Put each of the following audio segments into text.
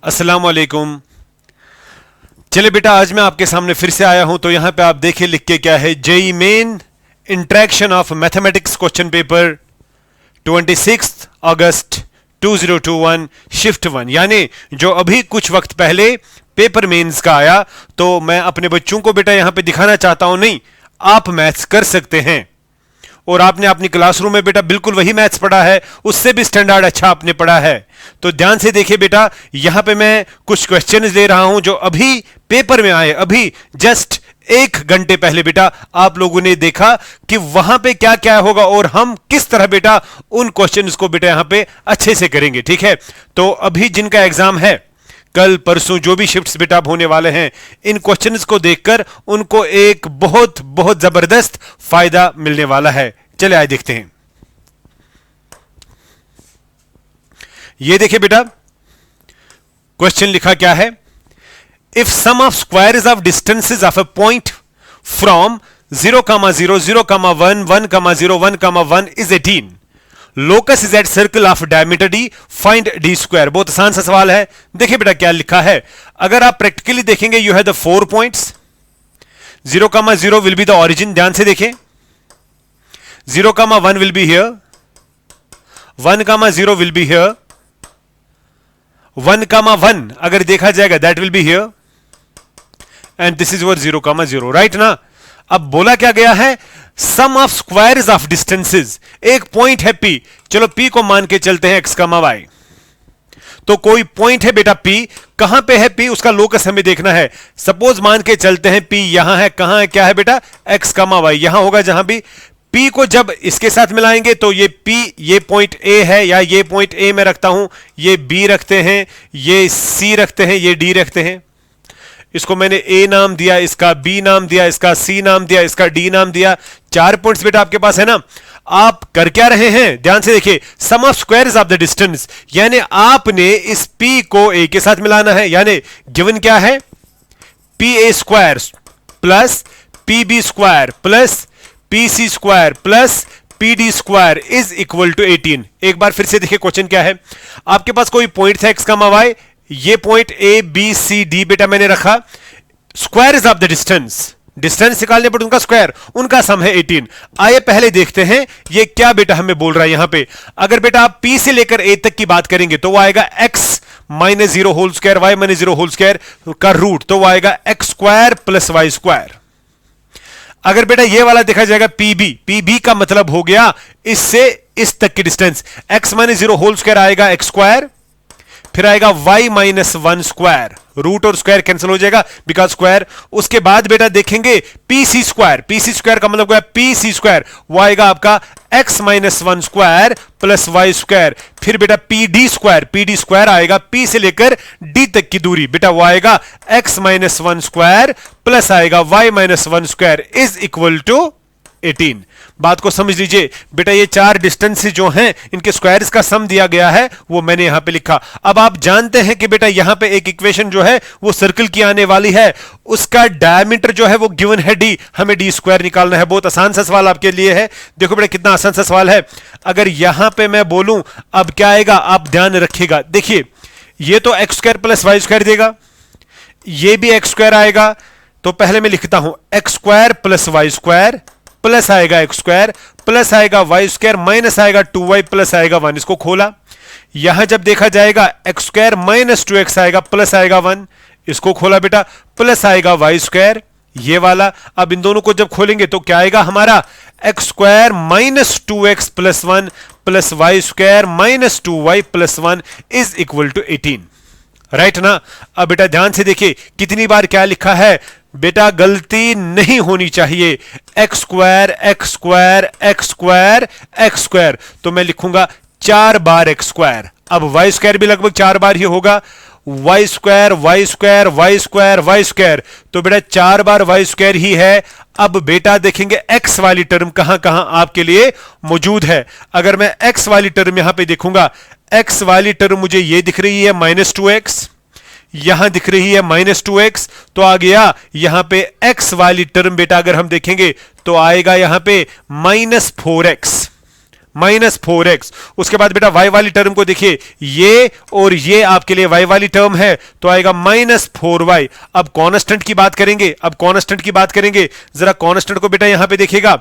अस्सलाम वालेकुम। चले बेटा, आज मैं आपके सामने फिर से आया हूं। तो यहां पे आप देखिए लिख के क्या है, JEE Main interaction of mathematics question paper 26 August 2021 shift 1, यानी जो अभी कुछ वक्त पहले पेपर मेंस का आया। तो मैं अपने बच्चों को बेटा यहां पे दिखाना चाहता हूं, नहीं आप मैथ्स कर सकते हैं और आपने अपनी क्लासरूम में बेटा बिल्कुल वही मैथ्स पढ़ा है, उससे भी स्टैंडर्ड अच्छा आपने पढ़ा है। तो ध्यान से देखिए बेटा, यहां पे मैं कुछ क्वेश्चंस दे रहा हूं जो अभी पेपर में आए, अभी जस्ट 1 घंटे पहले बेटा आप लोगों ने देखा कि वहां पे क्या क्या होगा और हम किस तरह बेटा उन क्वेश्चंस को बेटा यहां पे अच्छे से करेंगे। ठीक है, तो अभी जिनका एग्जाम है कल परसों, जो भी शिफ्ट्स बेटा होने वाले हैं, इन क्वेश्चंस को देखकर उनको एक बहुत बहुत जबरदस्त फायदा मिलने वाला है। चले आए देखते हैं। ये देखिए बेटा, क्वेश्चन लिखा क्या है, if sum of squares of distances of a point from 0,0, 0,1, 1,0, 1,1 is 18, locus is at circle of diameter D, find D square. बहुत आसान सा सवाल है। देखिए बेटा क्या लिखा है, अगर आप प्रैक्टिकली देखेंगे, you have the 4 points, 0,0 will be the origin. ध्यान से देखें, 0,1 will be here, 1,0 will be here, 1,1 अगर देखा जाएगा that will be here, and this is your 0,0, right ना। अब बोला क्या गया है, सम ऑफ स्क्वायर्स ऑफ डिस्टेंसेस, एक पॉइंट है P, चलो P को मान के चलते हैं x, y। तो कोई पॉइंट है बेटा P, कहां पे है P, उसका लोकस हमें देखना है। सपोज मान के चलते हैं P यहां है, कहां है, क्या है बेटा, x, y, यहां होगा। जहां भी P को जब इसके साथ मिलाएंगे तो ये P, ये पॉइंट A है, या ये पॉइंट A में रखता हूं, ये B रखते हैं, ये C रखते हैं, ये D रखते हैं। इसको मैंने A नाम दिया, इसका B नाम दिया, इसका C नाम दिया, इसका D नाम दिया। 4 पॉइंट्स बेटा आपके पास है ना। आप कर क्या रहे हैं, ध्यान से देखिए, sum of squares of the distance, यानी आपने इस P को A के साथ मिलाना है। यानी गिवन क्या है, PA square plus PB square plus PC square plus PD square is equal to 18। एक बार फिर से देखिए क्वेश्चन क्या है, आपके पास कोई पॉइंट था x, y, ये point A B C D बेटा मैंने रखा। स्क्वायर्स ऑफ द डिस्टेंस निकालने पर उनका स्क्वायर, उनका सम है 18। आइए पहले देखते हैं ये क्या बेटा हमें बोल रहा है यहां पे। अगर बेटा आप P से लेकर A तक की बात करेंगे तो वो आएगा x minus 0 whole square, y minus 0 whole square का रूट, तो वो आएगा x square plus y square. अगर बेटा ये वाला देखा जाएगा पीबी का मतलब हो गया इससे इस तक की distance, x minus 0 whole square आएगा x स्क्वायर, फिर आएगा y माइनस 1 स्क्वायर, रूट और स्क्वायर कैंसिल हो जाएगा बिकॉज स्क्वायर। उसके बाद बेटा देखेंगे पीसी स्क्वायर का मतलब क्या, पीसी स्क्वायर, वो आएगा आपका x minus 1 square plus y square. फिर बेटा पीडी स्क्वायर आएगा P से लेकर D तक की दूरी, बेटा वो आएगा x माइनस 1 स्क्वायर प्लस आएगा y minus 1 square is equal to 18। बात को समझ लीजिए बेटा, ये 4 डिस्टेंस जो हैं इनके स्क्वायर्स का सम दिया गया है, वो मैंने यहां पे लिखा। अब आप जानते हैं कि बेटा यहां पे एक इक्वेशन जो है वो सर्कल की आने वाली है, उसका डायमीटर जो है वो गिवन है D, हमें D स्क्वायर निकालना है। बहुत आसान सा सवाल आपके लिए है। देखो बेटा कितना आसान सा सवाल है। अगर यहां पे मैं बोलूं अब क्या आएगा, आप ध्यान रखिएगा। देखिए ये तो x square plus y square देगा, ये भी x स्क्वायर आएगा। तो पहले मैं लिखता हूं x square plus y square plus आएगा x स्क्वायर प्लस आएगा y स्क्वायर माइनस आएगा 2y प्लस आएगा 1। इसको खोला, यहां जब देखा जाएगा x स्क्वायर माइनस 2x आएगा प्लस आएगा 1। इसको खोला बेटा, प्लस आएगा y स्क्वायर, ये वाला। अब इन दोनों को जब खोलेंगे तो क्या आएगा हमारा, x square minus 2x plus 1 plus y square minus 2y plus 1 is equal to 18, right ना। अब बेटा ध्यान से देखिए कितनी बार क्या लिखा है, बेटा गलती नहीं होनी चाहिए, x square x square x square x square, तो मैं लिखूंगा 4 बार x स्क्वायर। अब y स्क्वायर भी लगभग 4 बार ही होगा, y square y square y square y square, तो बेटा 4 बार y स्क्वायर ही है। अब बेटा देखेंगे x वाली टर्म कहां कहां आपके लिए मौजूद है। अगर मैं x वाली टर्म यहां पे देखूंगा, x वाली टर्म मुझे ये दिख रही है माइनस 2x, यहां दिख रही है माइनस 2x, तो आ गया यहां पे x वाली टर्म बेटा अगर हम देखेंगे तो आएगा यहां पे माइनस 4x, -4x। उसके बाद बेटा y वाली टर्म को देखिए, ये और ये आपके लिए y वाली टर्म है, तो आएगा -4y। अब कांस्टेंट की बात करेंगे, अब कांस्टेंट की बात करेंगे, जरा कांस्टेंट को बेटा यहां पे देखिएगा।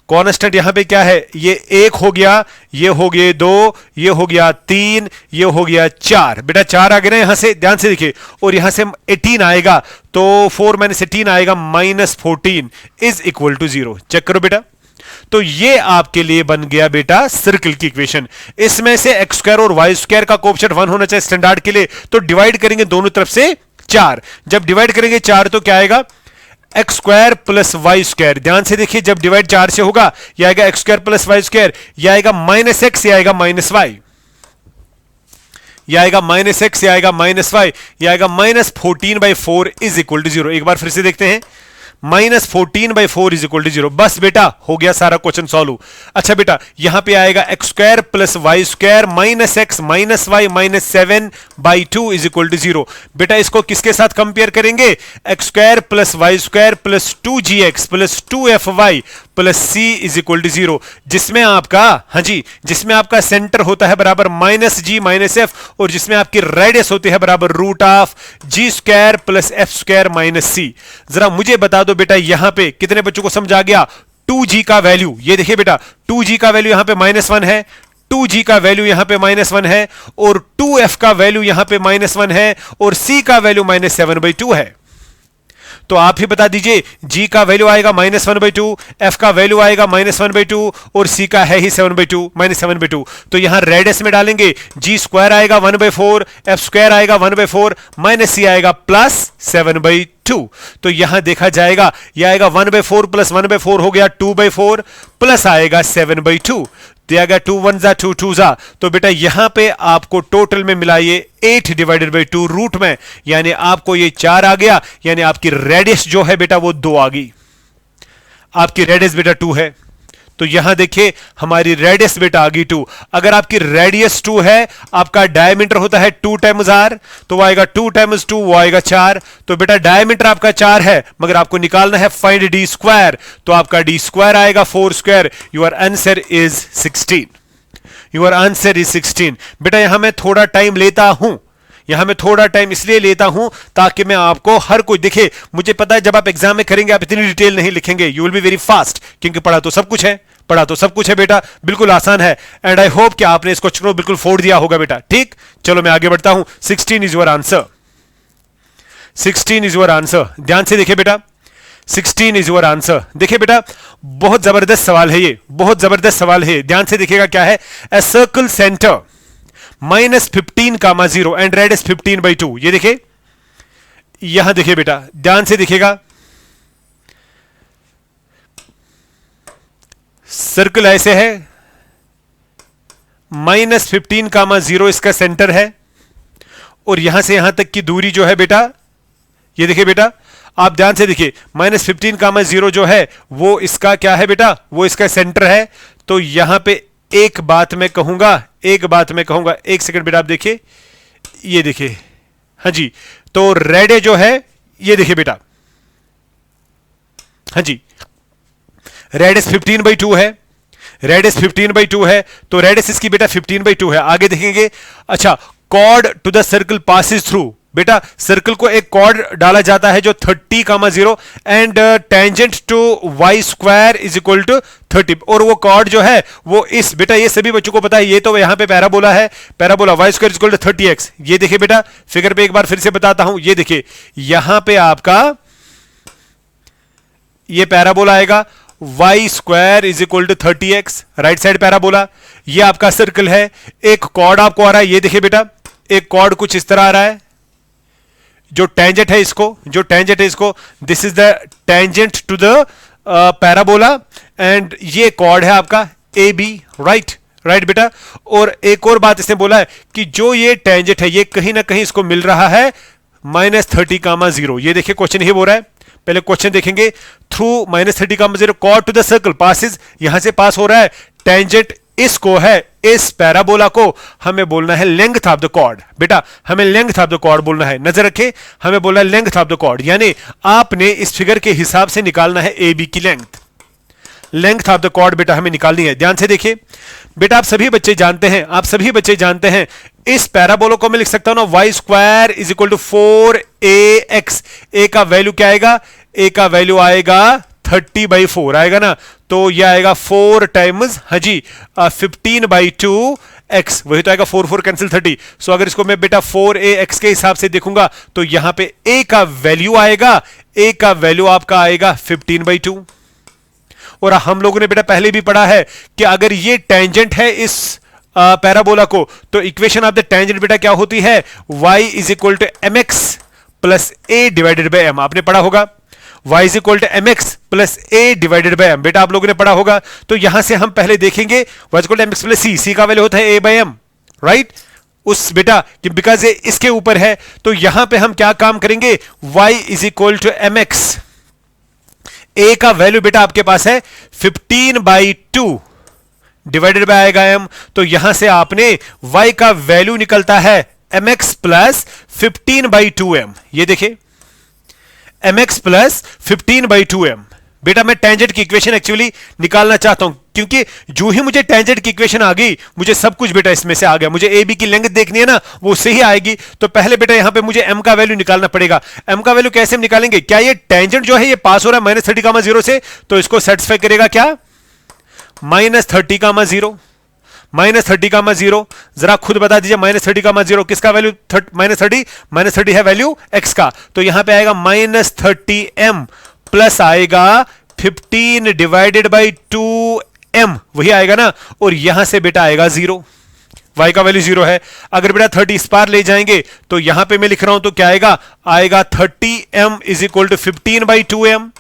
कांस्टेंट यहां पे क्या है, ये 1 हो गया, ये हो गए 2, ये हो गया 3, ये हो गया 4। बेटा 4 आ गए ना यहां से, ध्यान से देखिए, और यहां से 18 आएगा, तो 4 - 18 आएगा -14 इज इक्वल टू 0। चेक करो बेटा, तो ये आपके लिए बन गया बेटा सर्कल की इक्वेशन। इसमें से एक्स स्क्वायर और वाई स्क्वायर का कोएफिशिएंट 1 होना चाहिए स्टैंडर्ड के लिए, तो डिवाइड करेंगे दोनों तरफ से 4। जब डिवाइड करेंगे 4 तो क्या आएगा, x square plus y square. ध्यान से देखिए, जब डिवाइड 4 से होगा, यह आएगा x square plus y square, यह आएगा -x, यह आएगा -y, यह आएगा -x, यह आएगा -y, यह आएगा -14/4 इज इक्वल टू 0। एक बार फिर से देखते हैं, -14/4 इज इक्वल टू 0। बस बेटा हो गया सारा क्वेश्चन सॉल्व। अच्छा बेटा यहां पे आएगा x square plus y square -x -y -7/2 is equal to 0। बेटा इसको किसके साथ कंपेयर करेंगे, x square plus y square plus 2gx plus 2fy plus c is equal to 0, जिसमें आपका, हाँ जी, जिसमें आपका सेंटर होता है बराबर -g - f, और जिसमें आपकी रेडियस होती है बराबर √g² प्लस f² - c। जरा मुझे बता दो बेटा यहां पे कितने बच्चों को समझ आ गया। 2g का वैल्यू, ये देखिए बेटा 2g का वैल्यू यहां पे -1 है, 2g का वैल्यू यहां पे -1 है, और 2f का वैल्यू यहां पे -1 है, और c का वैल्यू -7/2 है। तो आप ही बता दीजिए, g का वैल्यू आएगा -1/2, f का वैल्यू आएगा -1/2, और c का है ही 7/2। तो यहां रेडियस में डालेंगे, g² आएगा 1/4, f² आएगा 1/4, -c आएगा +7/2। तो यहां देखा जाएगा, यह आएगा 1/4 + 1/4 हो गया 2/4, प्लस आएगा 7/2, दिया गया 2 1 जा 2 2 जा। तो बेटा यहां पे आपको टोटल में मिला ये 8/2 रूट में, यानी आपको ये 4 आ गया, यानी आपकी रेडियस जो है बेटा वो 2 आ गई। आपकी रेडियस बेटा 2 है, तो यहां देखिए हमारी रेडियस बेटा आ गई 2। अगर आपकी रेडियस 2 है, आपका डायमीटर होता है 2 टाइम्स r, तो वो आएगा 2 टाइम्स 2, वो आएगा 4। तो बेटा डायमीटर आपका 4 है, मगर आपको निकालना है फाइंड d², तो आपका d² आएगा 4²। Your answer is 16। Your answer is 16। बेटा यहां मैं थोड़ा टाइम लेता हूं, यहां मैं थोड़ा टाइम इसलिए लेता हूं ताकि मैं आपको हर कुछ, देखिए मुझे पता है जब आप एग्जाम में करेंगे आप इतनी डिटेल नहीं लिखेंगे, you will be very fast, क्योंकि पढ़ा तो सब कुछ है, पढ़ा तो सब कुछ है बेटा, बिल्कुल आसान है। एंड आई होप कि आपने इस क्वेश्चन को बिल्कुल फोड़ दिया होगा बेटा। ठीक, चलो मैं आगे बढ़ता हूं। 16 is your answer, 16 is your answer. ध्यान से देखिए बेटा, 16 इज योर आंसर। देखिए बेटा बहुत जबरदस्त सवाल है ये, बहुत जबरदस्त सवाल है। ध्यान से देखिएगा क्या है, a circle centre -15, 0 and radius 15/2। ये देखिए, यहां देखिए बेटा, ध्यान से देखिएगा, सर्कल ऐसे है, -15, 0 इसका सेंटर है, और यहां से यहां तक की दूरी जो है बेटा, ये देखिए बेटा, आप ध्यान से देखिए, -15, 0 जो है वो इसका क्या है बेटा, वो इसका सेंटर है। तो यहां पे एक बात मैं कहूंगा, एक बात मैं कहूंगा, एक सेकंड बेटा आप देखिए, ये देखिए, हाँ जी, तो रेड जो है, ये देखिए बेटा, हाँ जी, रेडियस 15/2 है, रेडियस 15/2 है, तो रेडियस इसकी बेटा 15/2 है। आगे देखेंगे, अच्छा, chord to the circle passes through, बेटा सर्कल को एक कॉर्ड डाला जाता है जो 30, 0 and tangent to y² is equal to 30, और वो कॉर्ड जो है वो इस, बेटा ये सभी बच्चों को पता है, ये तो यहां पे पैराबोला है, parabola y² is equal to 30x। ये देखिए बेटा, फिगर पे एक बार फिर से बताता हूं, ये देखिए यहां पे आपका ये पैराबोला आएगा, y² is equal to 30x, right side parabola, ये आपका सर्कल है। एक कॉर्ड आपको आ रहा है, ये देखिए बेटा, एक कॉर्ड कुछ इस तरह आ रहा है, जो टेंजेंट है इसको, जो टेंजेंट है इसको, this is the tangent to the parabola, and ये कॉर्ड है आपका AB, राइट, राइट बेटा। और एक और बात इसने बोला है कि जो ये टेंजेंट है ये कहीं ना कहीं इसको मिल रहा है -30, 0। ये देखिए क्वेश्चन ही बोल रहा है, पहले क्वेश्चन देखेंगे, through -30, 0 chord to the circle passes, यहां से पास हो रहा है, टेंजेंट इसको है, इस पैराबोला को हमें बोलना है लेंथ ऑफ द कॉर्ड। बेटा हमें लेंथ ऑफ द कॉर्ड बोलना है, नजर रखे, हमें बोलना है लेंथ ऑफ द कॉर्ड, यानी आपने इस फिगर के हिसाब से निकालना है AB की length. Length of the chord बेटा हमें निकालनी है। ध्यान से देखिए बेटा, आप सभी बच्चे जानते हैं इस पैराबोला को मैं लिख सकता हूं ना, y square is equal to 4ax। A का वैल्यू क्या आएगा? ए का वैल्यू आएगा 30/4 आएगा ना, तो यह आएगा 4 टाइम्स, हाँ जी 15/2x, वही तो आएगा, 4 4 कैंसिल 30। सो अगर इसको मैं बेटा 4ax के हिसाब से देखूंगा तो यहां पे a का वैल्यू आएगा, a का वैल्यू आपका आएगा 15/2। और हम लोगों ने बेटा पहले भी पढ़ा है कि अगर ये टेंजेंट है इस पैराबोला को, तो इक्वेशन ऑफ द टेंजेंट बेटा क्या होती है? y is equal to mx plus a divided by m। आपने पढ़ा होगा y is equal to mx plus a divided by m, बेटा आप लोगों ने पढ़ा होगा। तो यहां से हम पहले देखेंगे y is equal to mx plus c का वैल्यू होता है a बाय m, राइट? उस बेटा कि बिकॉज ये इसके ऊपर है, तो यहां पे हम क्या काम करेंगे? y is equal to mx, a का वैल्यू बेटा आपके पास है 15/2 डिवाइडेड बाय आएगा m, तो यहां से आपने y का वैल्यू निकलता है mx प्लस 15/2m। ये देखिए mx प्लस 15/2m। बेटा मैं टेंजेंट की इक्वेशन एक्चुअली निकालना चाहता हूं, क्योंकि जो ही मुझे टेंजेंट की इक्वेशन आ गई, मुझे सब कुछ बेटा इसमें से आ गया। मुझे ए बी की लेंथ देखनी है ना, वो उससे ही आएगी। तो पहले बेटा यहां पे मुझे m का वैल्यू निकालना पड़ेगा। m का वैल्यू कैसे हम निकालेंगे? क्या ये टेंजेंट जो है ये पास हो रहा है -30,0 से, तो इसको सेटिस्फाई करेगा क्या? -30,0 -30,0 जरा खुद बता दीजिए, -30,0 किसका वैल्यू? -30 है वैल्यू x का, तो यहां पे आएगा -30m प्लस आएगा 15 डिवाइडेड बाई 2m, वही आएगा ना, और यहां से बेटा आएगा 0, y का वैल्यू 0 है। अगर बेटा 30 इस पार ले जाएंगे तो यहां पे मैं लिख रहा हूं तो क्या आएगा? आएगा 30m is equal to 15/2m,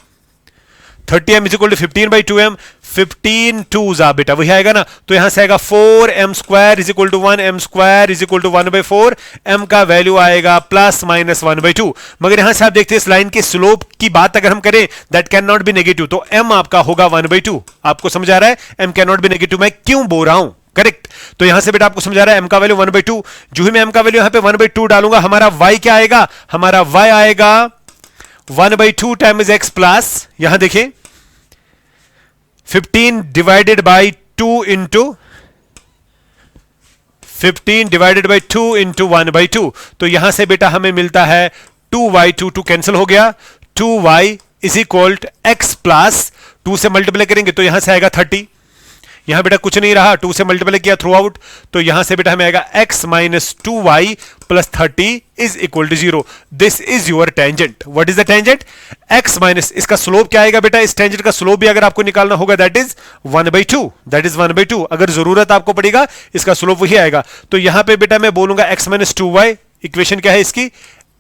30m is equal to 15/2m, 15 2s आ बेटा वही आएगा ना, तो यहां से आएगा 4m square is equal to 1m square is equal to 1/4, m का वैल्यू आएगा +-1/2। मगर यहां से आप देखते हैं इस लाइन के स्लोप की बात अगर हम करें, that can not be negative, तो m आपका होगा 1/2। आपको समझ आ रहा है m can not be negative, मैं क्यों बोल रहा हूं? करेक्ट। तो यहां से बेटा आपको समझ आ रहा है m का वैल्यू 1/2। जो ही मैं m का वैल्यू यहां पे 1/2 डालूंगा, हमारा y क्या आएगा? हमारा y आएगा 1/2 टाइम्स x प्लस, यहां देखिए 15 divided by 2 into 15 divided by 2 into 1/2, तो यहां से बेटा हमें मिलता है 2y, 2 कैंसिल हो गया, 2y is equal to x plus 2 से मल्टीप्लाई करेंगे तो यहां से आएगा 30। यहां बेटा कुछ नहीं रहा, 2 से मल्टीप्लाई किया थ्रू आउट, तो यहां से बेटा हमें आएगा x minus 2y plus 30 is equal to 0। This is your tangent. What is the tangent? x minus, इसका स्लोप क्या आएगा बेटा? इस टेंजेंट का स्लोप भी अगर आपको निकालना होगा दैट इज 1/2, दैट इज 1/2। अगर जरूरत आपको पड़ेगा इसका स्लोप वही आएगा। तो यहां पे बेटा मैं बोलूंगा x माइनस 2y, इक्वेशन क्या है इसकी?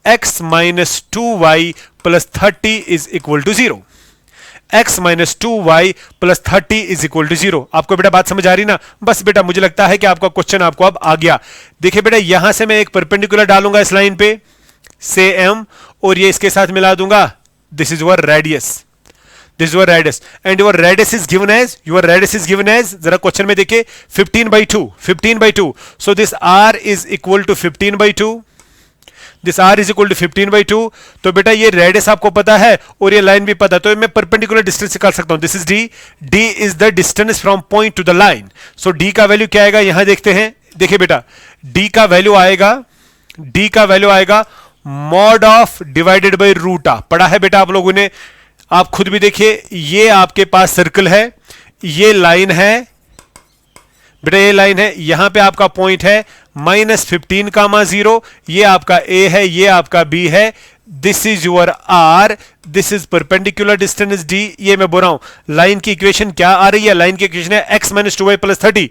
x minus 2y plus 30 is equal to 0। x minus 2y plus 30 is equal to 0। आपको बेटा बात समझ आ रही ना? बस बेटा मुझे लगता है कि आपका क्वेश्चन आपको अब आ गया। देखिए बेटा यहां से मैं एक परपेंडिकुलर डालूंगा इस लाइन पे से m, और ये इसके साथ मिला दूंगा, this is your radius, this is your radius, and your radius is given as, जरा क्वेश्चन में देखिए 15/2, so this r is equal to 15/2, this r is equal to 15/2। तो बेटा ये रेडियस आपको पता है और ये लाइन भी पता है, तो मैं परपेंडिकुलर डिस्टेंस निकाल सकता हूं। This is d is the distance from point two the line. So d का वैल्यू क्या आएगा? यहां देखते हैं, देखिए बेटा d का वैल्यू आएगा mod of divided by root of. पढ़ा है बेटा आप लोगों ने, आप खुद भी देखिए, ये आपके पास सर्कल है, ये लाइन है बेटा, ये लाइन है, यहां पे आपका पॉइंट है -15,0, ये आपका a है, ये आपका b है, this is your r, this is perpendicular distance d। ये मैं बोल रहा हूं लाइन की इक्वेशन क्या आ रही है? लाइन की इक्वेशन है x माइनस 2y प्लस 30।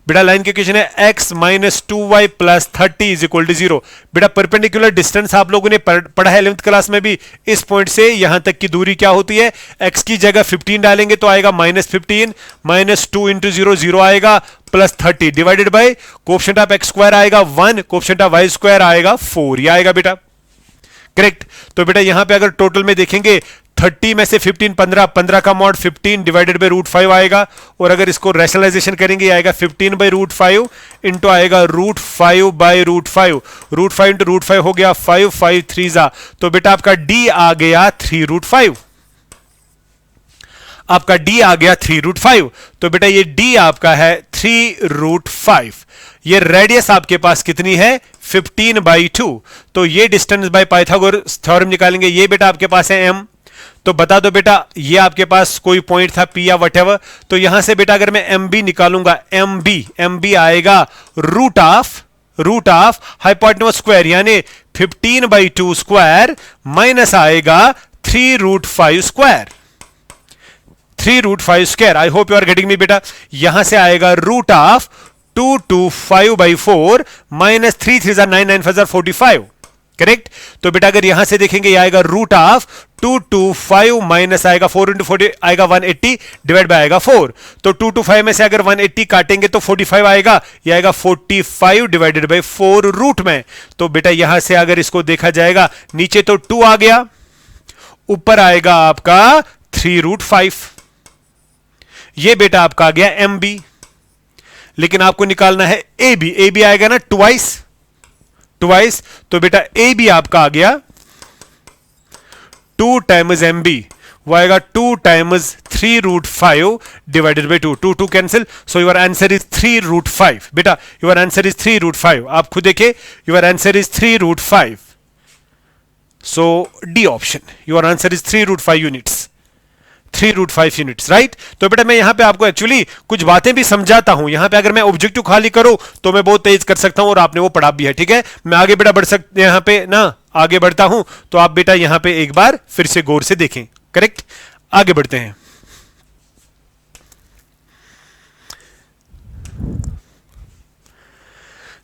बेटा लाइन की इक्वेशन है x minus 2y plus 30 is equal to 0। बेटा परपेंडिकुलर डिस्टेंस आप लोगों ने पढ़ा है 11th क्लास में भी, इस पॉइंट से यहां तक की दूरी क्या होती है? x की जगह 15 डालेंगे तो आएगा -15, माइनस 2 इंटू 0 0 आएगा, plus 30 divided by coefficient of x square आएगा 1, कोएफिशिएंट ऑफ y स्क्वायर आएगा 4, ये आएगा बेटा, करेक्ट। तो बेटा यहां पे अगर टोटल में देखेंगे 30 में से 15 15 का मॉड 15 डिवाइडेड बाई √5 आएगा, और अगर इसको रैशनलाइजेशन करेंगे आएगा 15/√5 इंटू आएगा √5/√5, √5 इंटू √5 हो गया 5 5 3 जा, तो बेटा आपका d आ गया 3√5। आपका d आ गया 3√5। तो बेटा ये d आपका है 3√5। ये रेडियस आपके पास कितनी है 15/2। तो ये डिस्टेंस बाय पाइथागोरस थ्योरम निकालेंगे। ये बेटा आपके पास है m। तो बता दो बेटा ये आपके पास कोई पॉइंट था p या वटेवर। तो यहां से बेटा अगर मैं mb निकालूंगा, mb आएगा रूट ऑफ हाइपोटेन्यूज स्क्वायर यानी 15/2 स्क्वायर माइनस आएगा 3√5 square. 3√5 square. I hope you are getting me बेटा। यहां से आएगा रूट ऑफ 225/4 माइनस 3 3 9 9 5 45। करेक्ट। तो बेटा अगर यहां से देखेंगे ये आएगा रूट ऑफ 225 माइनस आएगा 4 इंटू 40 आएगा 180 डिवाइड बाय आएगा 4। तो 225 में से अगर 180 काटेंगे तो 45 आएगा। ये आएगा 45 डिवाइडेड बाय 4 रूट में। तो बेटा यहां से अगर इसको देखा जाएगा नीचे तो 2 आ गया, ऊपर आएगा आपका 3√5। ये बेटा आपका आ गया MB। लेकिन आपको निकालना है AB। AB आएगा ना ट्वाइस। तो बेटा AB आपका आ गया 2 टाइम्स MB, वो आएगा 2 times 3√5 divided by 2। 2 cancel. So your answer is 3√5। बेटा योर आंसर इज 3√5। आप खुद देखिए your answer is 3√5। So D option, your answer is 3√5 units. 3√5 units, right. तो बेटा मैं यहां पे आपको एक्चुअली कुछ बातें भी समझाता हूं। यहां पे अगर मैं ऑब्जेक्टिव खाली करूं तो मैं बहुत तेज कर सकता हूं और आपने वो पढ़ा भी है। ठीक है, मैं आगे बेटा बढ़ सकते यहां पे ना आगे बढ़ता हूं तो आप बेटा यहां पे एक बार फिर से गौर से देखें। करेक्ट, आगे बढ़ते हैं।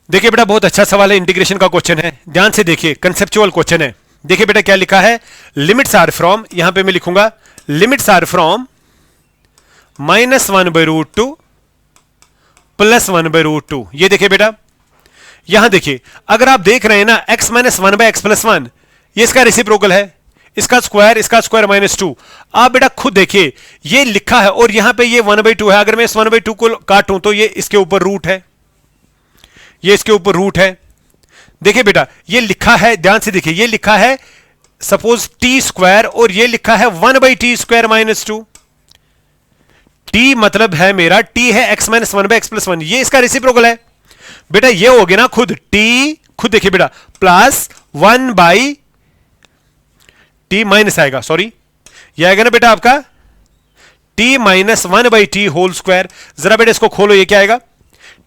देखिए बेटा बहुत अच्छा सवाल है, इंटीग्रेशन का क्वेश्चन है। ध्यान से देखिए, कंसेप्चुअल क्वेश्चन है। देखिए बेटा क्या लिखा है, लिमिट्स आर फ्रॉम, यहां पे मैं लिखूंगा लिमिट्स आर फ्रॉम -1/√2 +1/√2। ये देखिए बेटा, यहां देखिए अगर आप देख रहे हैं ना x - 1/x+1, ये इसका रेसिप्रोकल है, इसका स्क्वायर -2। आप बेटा खुद देखिए ये लिखा है और यहां पे ये 1/2 है। अगर मैं इस 1/2 को काटूं तो ये इसके ऊपर रूट है, ये इसके ऊपर रूट है। देखिए बेटा ये लिखा है, ध्यान से देखिए, ये लिखा है सपोज t² और ये लिखा है 1/t² - 2। t मतलब है मेरा t है x - 1/x+1, ये इसका रेसिप्रोकल है। बेटा ये हो गया ना खुद t, खुद देखिए बेटा प्लस 1/t माइनस आएगा, सॉरी ये आएगा ना बेटा आपका t - 1/t²। जरा बेटा इसको खोलो, ये क्या आएगा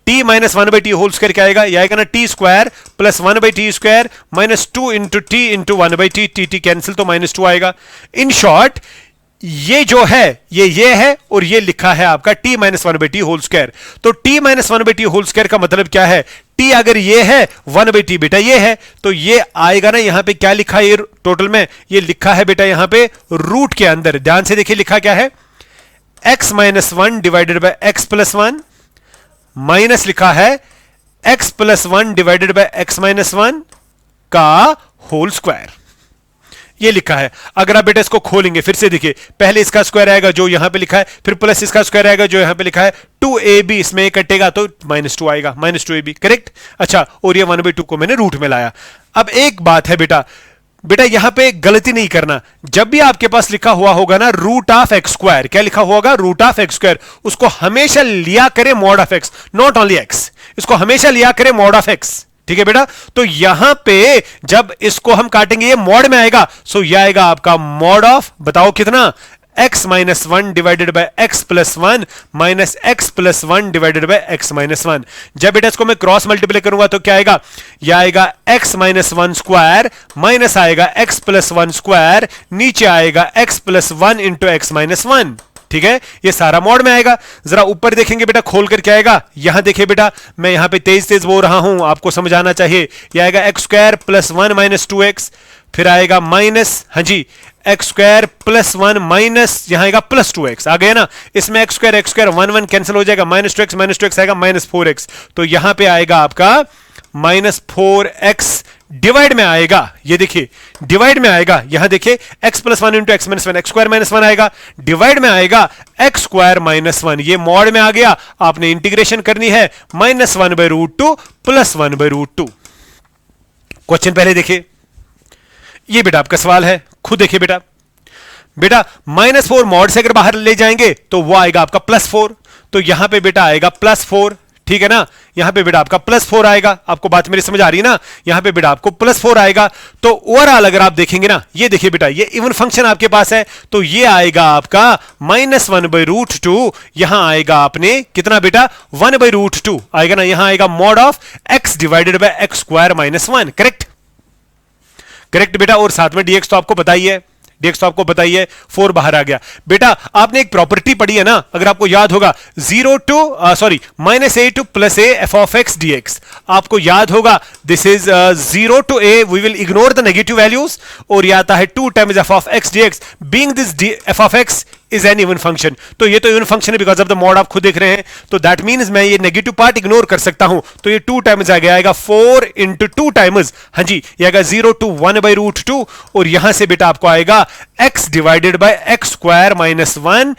t - 1/t² क्या आएगा, ये आएगा ना t² plus 1/t² minus 2 into t into 1/t, t cancel तो -2 आएगा। इन शॉर्ट ये जो है ये है और ये लिखा है आपका t - 1/t²। तो t - 1/t² का मतलब क्या है, t अगर ये है 1/t बेटा ये है, तो ये आएगा ना यहां पे क्या लिखा है, ये टोटल में ये लिखा है बेटा यहां पे रूट के अंदर। ध्यान से देखिए लिखा क्या है, x - 1 divided bye x+1 minus लिखा है x+1 डिवाइडेड बाय x - 1 का होल स्क्वायर, ये लिखा है। अगर आप बेटा इसको खोलेंगे फिर से देखिए, पहले इसका स्क्वायर आएगा जो यहां पे लिखा है, फिर प्लस इसका स्क्वायर आएगा जो यहां पे लिखा है, 2ab इसमें कटेगा तो -2 आएगा, -2ab। करेक्ट। अच्छा, और ये 1/2 को मैंने रूट में लाया। अब एक बात है बेटा यहां पे गलती नहीं करना, जब भी आपके पास लिखा हुआ होगा ना रूट ऑफ x², क्या लिखा हुआ होगा रूट ऑफ x², उसको हमेशा लिया करे mod of x, not only x, इसको हमेशा लिया करे मॉड ऑफ x। ठीक है बेटा, तो यहां पे जब इसको हम काटेंगे ये मॉड में आएगा, सो ये आएगा आपका मॉड ऑफ, बताओ कितना, x - 1 divided bye x+1 minus x+1 divided by x-1। जब बेटा इसको मैं क्रॉस मल्टीप्लाई करूंगा तो क्या आएगा, यह आएगा x - 1 स्क्वायर माइनस आएगा x+1 स्क्वायर, नीचे आएगा x+1 इंटू x-1। ठीक है, ये सारा मॉड में आएगा। जरा ऊपर देखेंगे बेटा खोल कर क्या आएगा, यहां देखिए बेटा मैं यहां पे तेज बोल रहा हूं, आपको समझाना चाहिए। यह आएगा x² + 1 - 2x, फिर आएगा माइनस, हाँ जी x² + 1 माइनस यहां आएगा +2x, आ गया ना। इसमें x² 1 कैंसिल हो जाएगा, -2x आएगा -4x, तो यहां पे आएगा आपका -4x डिवाइड में आएगा, ये देखिए डिवाइड में आएगा, यहां देखिए x+1 इंटू x-1, x² -1 आएगा, डिवाइड में आएगा x² -1, ये मॉड में आ गया। आपने इंटीग्रेशन करनी है -1/√2 + 1/√2। क्वेश्चन पहले देखिए, ये बेटा आपका सवाल है, खुद देखिए बेटा, बेटा -4 मॉड से अगर बाहर ले जाएंगे तो वो आएगा आपका +4, तो यहां पे बेटा आएगा +4, ठीक है ना। यहां पे बेटा आपका +4 आएगा, आपको बात मेरी समझ आ रही है ना। यहां पे बेटा आपको +4 आएगा। तो ओवरऑल अगर आप देखेंगे ना, ये देखिए बेटा, ये इवन फंक्शन आपके पास है, तो ये आएगा आपका -1/√2। यहां आएगा आपने कितना बेटा, 1/√2 आएगा ना। यहां आएगा mod of x divided by x² - 1, correct, correct बेटा। और साथ में dx तो आपको पता ही है, dx तो आपको पता ही है, 4 बाहर आ गया। बेटा आपने एक प्रॉपर्टी पढ़ी है ना, अगर आपको याद होगा, -a to +a f of x dx, आपको याद होगा, this is 0 to a, we will ignore the negative values, और ये आता है 2 times f of x dx, being this f of x is an even function. तो ये तो इवन फंक्शन है बिकॉज ऑफ द मॉड, आप खुद देख रहे हैं, तो दैट मीन्स मैं ये नेगेटिव पार्ट इग्नोर कर सकता हूं। तो ये 2 टाइम्स आ गया, आएगा 4 × 2 टाइम्स, हाँ जी, ये आएगा 0 to 1/√2, और यहां से बेटा आपको आएगा x डिवाइडेड बाय x² - 1,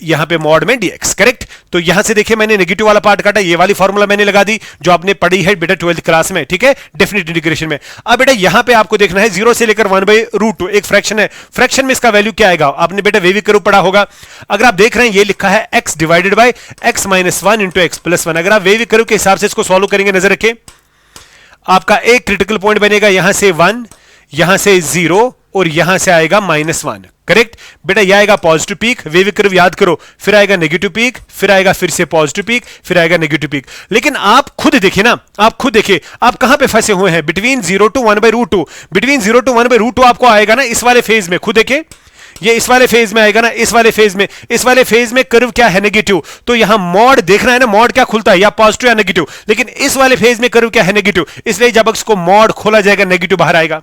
यहां पे मॉड में dx, करेक्ट। तो यहां से देखिए मैंने नेगेटिव वाला पार्ट काटा, ये वाली फॉर्मूला मैंने लगा दी जो आपने पढ़ी है बेटा 12th क्लास में, ठीक है, डेफिनेट इंटीग्रेशन में। अब बेटा यहां पे आपको देखना है 0 से लेकर 1/√2, एक फ्रैक्शन है, फ्रैक्शन में इसका वैल्यू क्या आएगा, आपने बेटा वेवी कर्व पढ़ा होगा। अगर आप देख रहे हैं ये लिखा है x divided by x - 1 × x + 1, अगर आप वेवी कर्व के हिसाब से इसको सॉल्व करेंगे, नजर रखें, आपका एक क्रिटिकल पॉइंट बनेगा, यहां से 1, यहां से 0, और यहां से आएगा -1, करेक्ट बेटा। यह आएगा पॉजिटिव पीक, वेव कर्व याद करो, फिर आएगा नेगेटिव पीक, फिर आएगा फिर से पॉजिटिव पीक, फिर आएगा नेगेटिव पीक। लेकिन आप खुद देखिए ना, आप खुद देखिए आप कहां पे फंसे हुए हैं, बिटवीन 0 to 1/√2, बिटवीन 0 to 1/√2 आपको आएगा ना इस वाले फेज में, खुद देखिए ये इस वाले फेज में आएगा ना, इस वाले फेज में, इस वाले फेज में कर्व क्या है, नेगेटिव। तो यहां मॉड देखना है ना, मॉड क्या खुलता है, या पॉजिटिव या नेगेटिव, लेकिन इस वाले फेज में कर्व क्या है, नेगेटिव, इसलिए जब इसको मॉड खोला जाएगा नेगेटिव बाहर आएगा।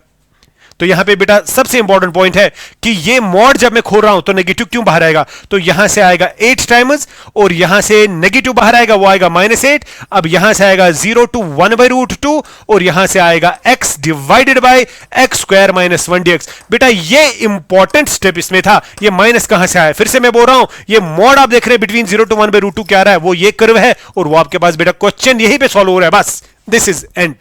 तो यहां पे बेटा सबसे इंपॉर्टेंट पॉइंट है कि ये मॉड जब मैं खोल रहा हूं तो नेगेटिव क्यों बाहर आएगा, तो यहां से आएगा 8 टाइम्स, और यहां से नेगेटिव बाहर आएगा, वो आएगा -8। अब यहां से आएगा 0 to 1/√2, और यहां से आएगा x divided by x² - 1 dx। बेटा ये इंपॉर्टेंट स्टेप इसमें था, ये माइनस कहां से आया, फिर से मैं बोल रहा हूं, ये मॉड आप देख रहे हैं बिटवीन 0 to 1/√2 क्या आ रहा है, वो ये कर्व है, और वो आपके पास बेटा क्वेश्चन यहीं पे सॉल्व हो रहा है, बस दिस इज एंड।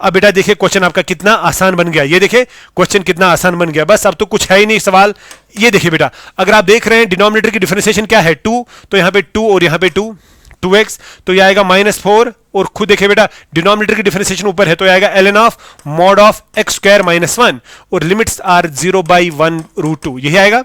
अब बेटा देखिए क्वेश्चन आपका कितना आसान बन गया, ये देखिए क्वेश्चन कितना आसान बन गया, बस अब तो कुछ है ही नहीं सवाल। ये देखिए बेटा, अगर आप देख रहे हैं डिनोमिनेटर की डिफरेंशिएशन क्या है, 2, तो यहां पे 2 और यहां पे 2, 2x, तो यह आएगा -4, और खुद देखिए बेटा डिनोमिनेटर की डिफरेंशिएशन ऊपर है, तो यह आएगा ln of mod of x² - 1, और लिमिट्स आर 0/1√2, यही आएगा,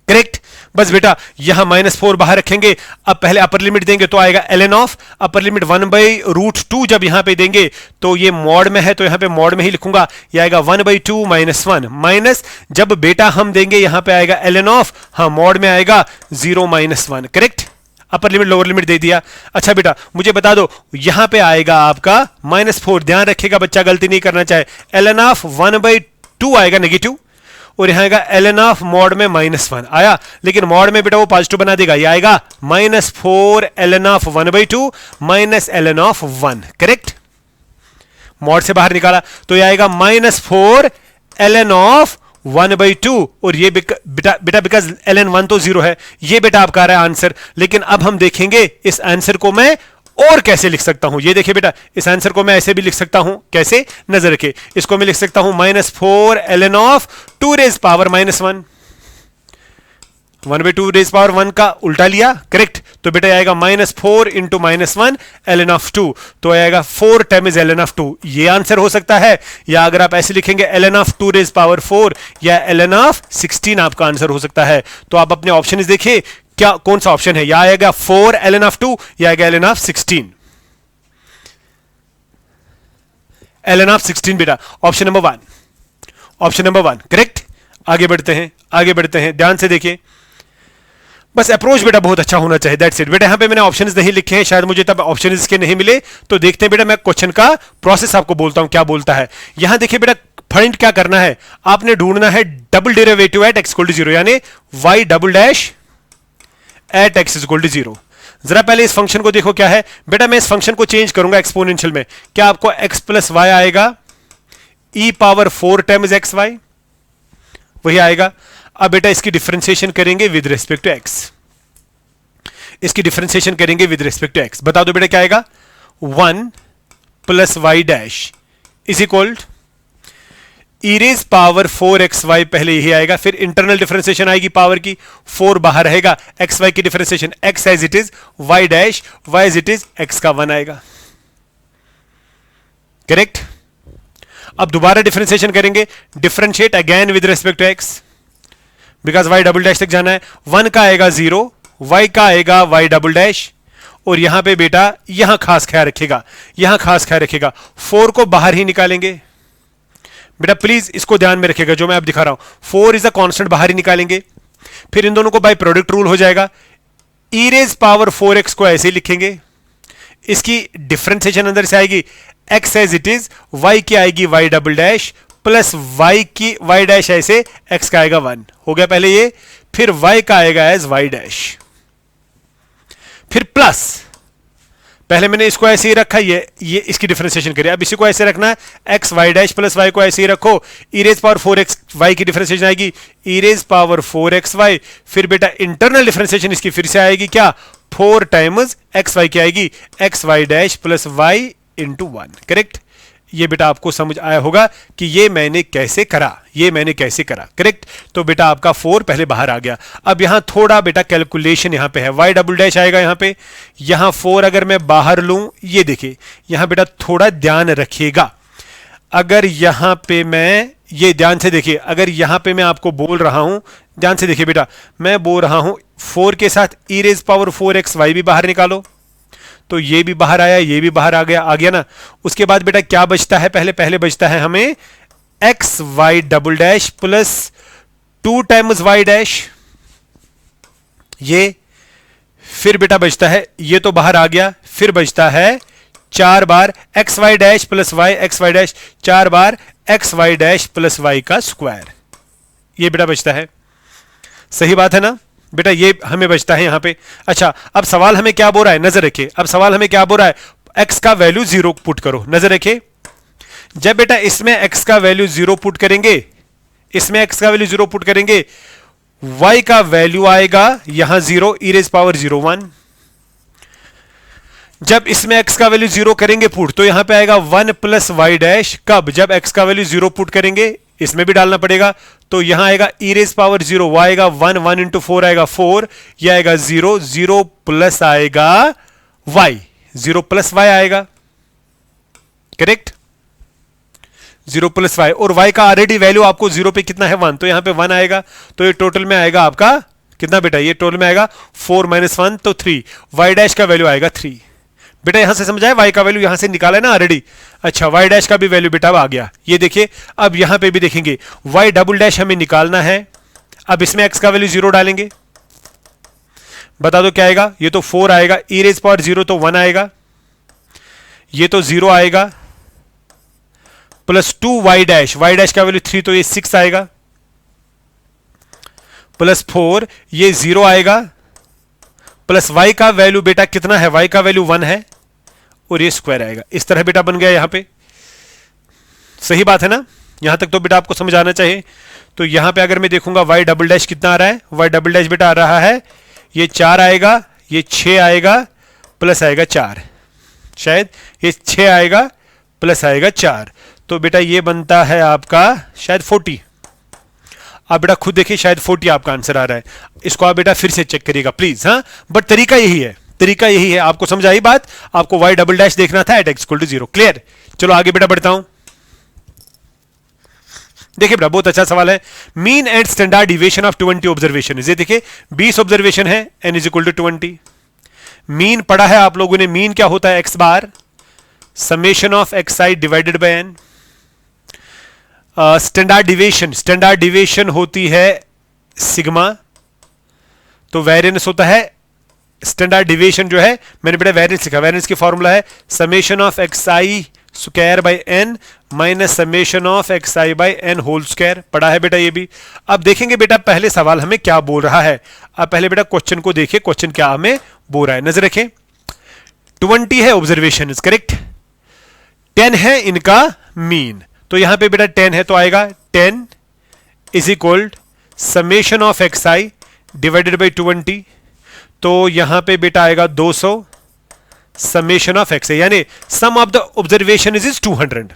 करेक्ट। बस बेटा यहां -4 बाहर रखेंगे, अब पहले अपर लिमिट देंगे तो आएगा ln ऑफ अपर लिमिट 1/√2, जब यहां पे देंगे तो ये मॉड में है, तो यहां पे मॉड में ही लिखूंगा, ये आएगा 1/2 - 1 माइनस, जब बेटा हम देंगे यहां पे आएगा ln ऑफ, हाँ मॉड में आएगा 0 - 1, correct. Upper limit lower limit दे दिया। अच्छा बेटा मुझे बता दो, यहां पे आएगा आपका -4, ध्यान रखिएगा बच्चा गलती नहीं करना चाहे, ln ऑफ 1/2 आएगा नेगेटिव, और यहां आएगा ln ऑफ मॉड में -1 आया, लेकिन मॉड में बेटा वो पॉजिटिव बना देगा, ये आएगा -4 ln of 1/2 minus ln of 1, correct. Mod से बाहर निकाला तो ये आएगा -4 ln ऑफ 1/2, और ये बेटा बिकॉज ln1 तो 0 है, ये बेटा आपका आ रहा है आंसर। लेकिन अब हम देखेंगे इस आंसर को मैं और कैसे लिख सकता हूं, ये देखिए बेटा इस आंसर को मैं ऐसे भी लिख सकता हूं, कैसे, नजर रखिए, इसको मैं लिख सकता हूं -4 ln of 2 raised power -1, 1/2 raised power 1 का उल्टा लिया, करेक्ट। तो बेटा आएगा -4 × -1 ln ऑफ 2, तो आएगा 4 टाइम्स ln ऑफ 2, ये आंसर हो सकता है। या अगर आप ऐसे लिखेंगे ln ऑफ 2 raised power 4 या ln ऑफ 16 आपका आंसर हो सकता है। तो आप अपने ऑप्शन देखिए क्या कौन सा ऑप्शन है, या आएगा 4 ln ऑफ 2 या आएगा ln ऑफ 16, ln ऑफ 16 बेटा option number 1, option number 1 correct. आगे बढ़ते हैं, आगे बढ़ते हैं, ध्यान से देखिए, बस अप्रोच बेटा बहुत अच्छा होना चाहिए, दैट्स इट। बेटा यहां पे मैंने ऑप्शंस नहीं लिखे हैं, शायद मुझे तब ऑप्शंस इसके नहीं मिले, तो देखते हैं बेटा मैं क्वेश्चन का प्रोसेस आपको बोलता हूं क्या बोलता है। यहां देखिए बेटा फाइंड क्या करना है, आपने ढूंढना है डबल डेरिवेटिव एट x = 0, यानी y double dash at x = 0। जरा पहले इस फंक्शन को देखो क्या है बेटा, मैं इस फंक्शन को चेंज करूंगा एक्सपोनेंशियल में, क्या आपको x + y आएगा e⁴ टाइम्स xy, वही आएगा। अब बेटा इसकी डिफरेंशिएशन करेंगे विद रिस्पेक्ट टू x, इसकी डिफरेंशिएशन करेंगे विद रिस्पेक्ट टू x, बता दो बेटा क्या आएगा, 1 + y dash is equal e raise power 4xy पहले यही आएगा, फिर इंटरनल डिफरेंशिएशन आएगी पावर की, 4 बाहर रहेगा, xy की differentiation x as it is, y dash y as it is, x का 1 आएगा। करेक्ट। अब दोबारा डिफरेंशिएशन करेंगे, differentiate again with respect to x, because y double dash तक जाना है। 1 का आएगा 0, y का आएगा y डबल डैश, और यहां पे बेटा यहां खास ख्याल रखेगा, यहां खास ख्याल रखेगा, 4 को बाहर ही निकालेंगे। बेटा प्लीज इसको ध्यान में रखिएगा जो मैं अब दिखा रहा हूं, 4 इज अ कांस्टेंट बाहर ही निकालेंगे, फिर इन दोनों को बाय प्रोडक्ट रूल हो जाएगा। ई रेज पावर 4x को ऐसे ही लिखेंगे, इसकी डिफरेंशिएशन अंदर से आएगी x as it is, y की आएगी y double dash plus y की y डैश ऐसे, x का आएगा 1, हो गया पहले ये, फिर y का आएगा एज y डैश, फिर प्लस, पहले मैंने इसको ऐसे ही रखा, ये इसकी डिफरेंशिएशन करिए, अब इसी को ऐसे रखना है, x y dash plus y को ऐसे ही रखो, ई रेज पावर 4x y की डिफरेंशिएशन आएगी ई रेज पावर 4x y, फिर बेटा इंटरनल डिफरेंशिएशन इसकी फिर से आएगी क्या, 4 टाइम्स एक्स वाई की आएगी x y dash plus y into 1। Correct. ये बेटा आपको समझ आया होगा कि ये मैंने कैसे करा, ये मैंने कैसे करा। करेक्ट। तो बेटा आपका 4 पहले बाहर आ गया। अब यहां थोड़ा बेटा कैलकुलेशन यहां पे है, वाई डबल डैश आएगा यहां पे, यहां 4 अगर मैं बाहर लूं, ये देखिए यहां बेटा थोड़ा ध्यान रखिएगा, अगर यहां पे मैं, ये ध्यान से देखिए, अगर यहां पे मैं आपको बोल रहा हूं, ध्यान से देखिए बेटा, मैं बोल रहा हूं 4 के साथ ई रेज पावर 4x वाई भी बाहर निकालो, तो ये भी बाहर आया, ये भी बाहर आ गया ना। उसके बाद बेटा क्या बचता है, पहले बचता है हमें x y double dash plus 2 times y dash, ये फिर बेटा बचता है, ये तो बाहर आ गया, फिर बचता है 4 बार x y dash plus y, x y dash 4 बार x y dash plus y का स्क्वायर, ये बेटा बचता है। सही बात है ना बेटा, ये हमें बचता है यहां पे। अच्छा, अब सवाल हमें क्या बोल रहा है, नजर रखिए, अब सवाल हमें क्या बोल रहा है, x का वैल्यू 0 पुट करो, नजर रखिए। जब बेटा इसमें x का वैल्यू 0 पुट करेंगे, इसमें x का वैल्यू 0 पुट करेंगे, y का वैल्यू आएगा यहां 0 ई रेज पावर 0 1। जब इसमें x का वैल्यू 0 करेंगे पुट, तो यहां पे आएगा 1 प्लस वाई डैश, कब, जब x का वैल्यू 0 पुट करेंगे, इसमें भी डालना पड़ेगा, तो यहां आएगा ई रेज पावर 0, वो आएगा 1, 1 इंटू 4 आएगा 4, यह आएगा 0, 0 प्लस आएगा y, 0 प्लस y आएगा। करेक्ट, 0 प्लस y, और y का ऑलरेडी वैल्यू आपको 0 पे कितना है 1, तो यहां पे 1 आएगा, तो ये टोटल में आएगा आपका कितना बेटा, ये टोटल में आएगा 4 माइनस 1 तो 3, y डैश का वैल्यू आएगा 3। बेटा यहां से समझाए, y का वैल्यू यहां से निकाला है ना ऑलरेडी। अच्छा, y डैश का भी वैल्यू बेटा आ गया, ये देखिए। अब यहां पे भी देखेंगे y डबल डैश हमें निकालना है, अब इसमें x का वैल्यू 0 डालेंगे, बता दो क्या आएगा, ये तो 4 आएगा, ई रेज पावर 0 तो 1 आएगा, ये तो 0 आएगा, प्लस 2 y डैश का वैल्यू 3 तो ये 6 आएगा, प्लस 4 ये 0 आएगा, प्लस y का वैल्यू बेटा कितना है, y का वैल्यू 1 है, और ये स्क्वायर आएगा। इस तरह बेटा बन गया यहां पे। सही बात है ना, यहां तक तो बेटा आपको समझ आना चाहिए। तो यहां पे अगर मैं देखूंगा y डबल डैश कितना आ रहा है, y डबल डैश बेटा आ रहा है, ये 4 आएगा, ये 6 आएगा, प्लस आएगा 4, शायद ये 6 आएगा प्लस आएगा 4, तो बेटा ये बनता है आपका शायद 40। आप बेटा खुद देखिए, शायद 40 आपका आंसर आ रहा है, इसको आप बेटा फिर से चेक करिएगा प्लीज। हाँ, बट तरीका यही है, तरीका यही है। आपको समझ आई बात, आपको y डबल डैश देखना था at x equal to 0। Clear. चलो आगे बेटा बढ़ता हूं। देखिए बेटा बहुत अच्छा सवाल है, mean and standard deviation of 20 observation. ये देखिए 20 ऑब्जर्वेशन है, n is equal to 20। Mean पढ़ा है आप लोगों ने, मीन क्या होता है, x bar summation of xi divided by n। Standard deviation होती है सिग्मा, तो वेरिएंस होता है, स्टैंडर्ड डिविएशन जो है, मैंने बेटा वेरिएंस लिखा, वेरिएंस की फॉर्मूला है summation of xi square by n minus summation of xi by n whole square. पढ़ा है बेटा ये भी। अब देखेंगे बेटा पहले सवाल हमें क्या बोल रहा है। अब पहले बेटा क्वेश्चन को देखिए, क्वेश्चन क्या हमें बोल रहा है, नजर रखें। 20 है ऑब्जर्वेशन, करेक्ट, 10 है इनका मीन, तो यहां पे बेटा 10 है तो आएगा 10 is equal summation of xi divided by 20, तो यहां पे बेटा आएगा 200 समेशन ऑफ xi, यानी sum of the observation is 200।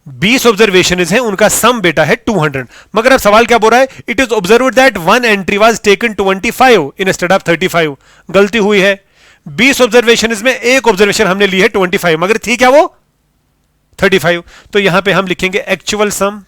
20 observation हैं, उनका सम बेटा है 200। मगर अब सवाल क्या बोल रहा है, it is observed that one entry was taken 25 instead of 35। गलती हुई है, 20 ऑब्जर्वेशन में एक ऑब्जर्वेशन हमने ली है 25, मगर थी क्या वो 35। तो यहां पे हम लिखेंगे एक्चुअल सम।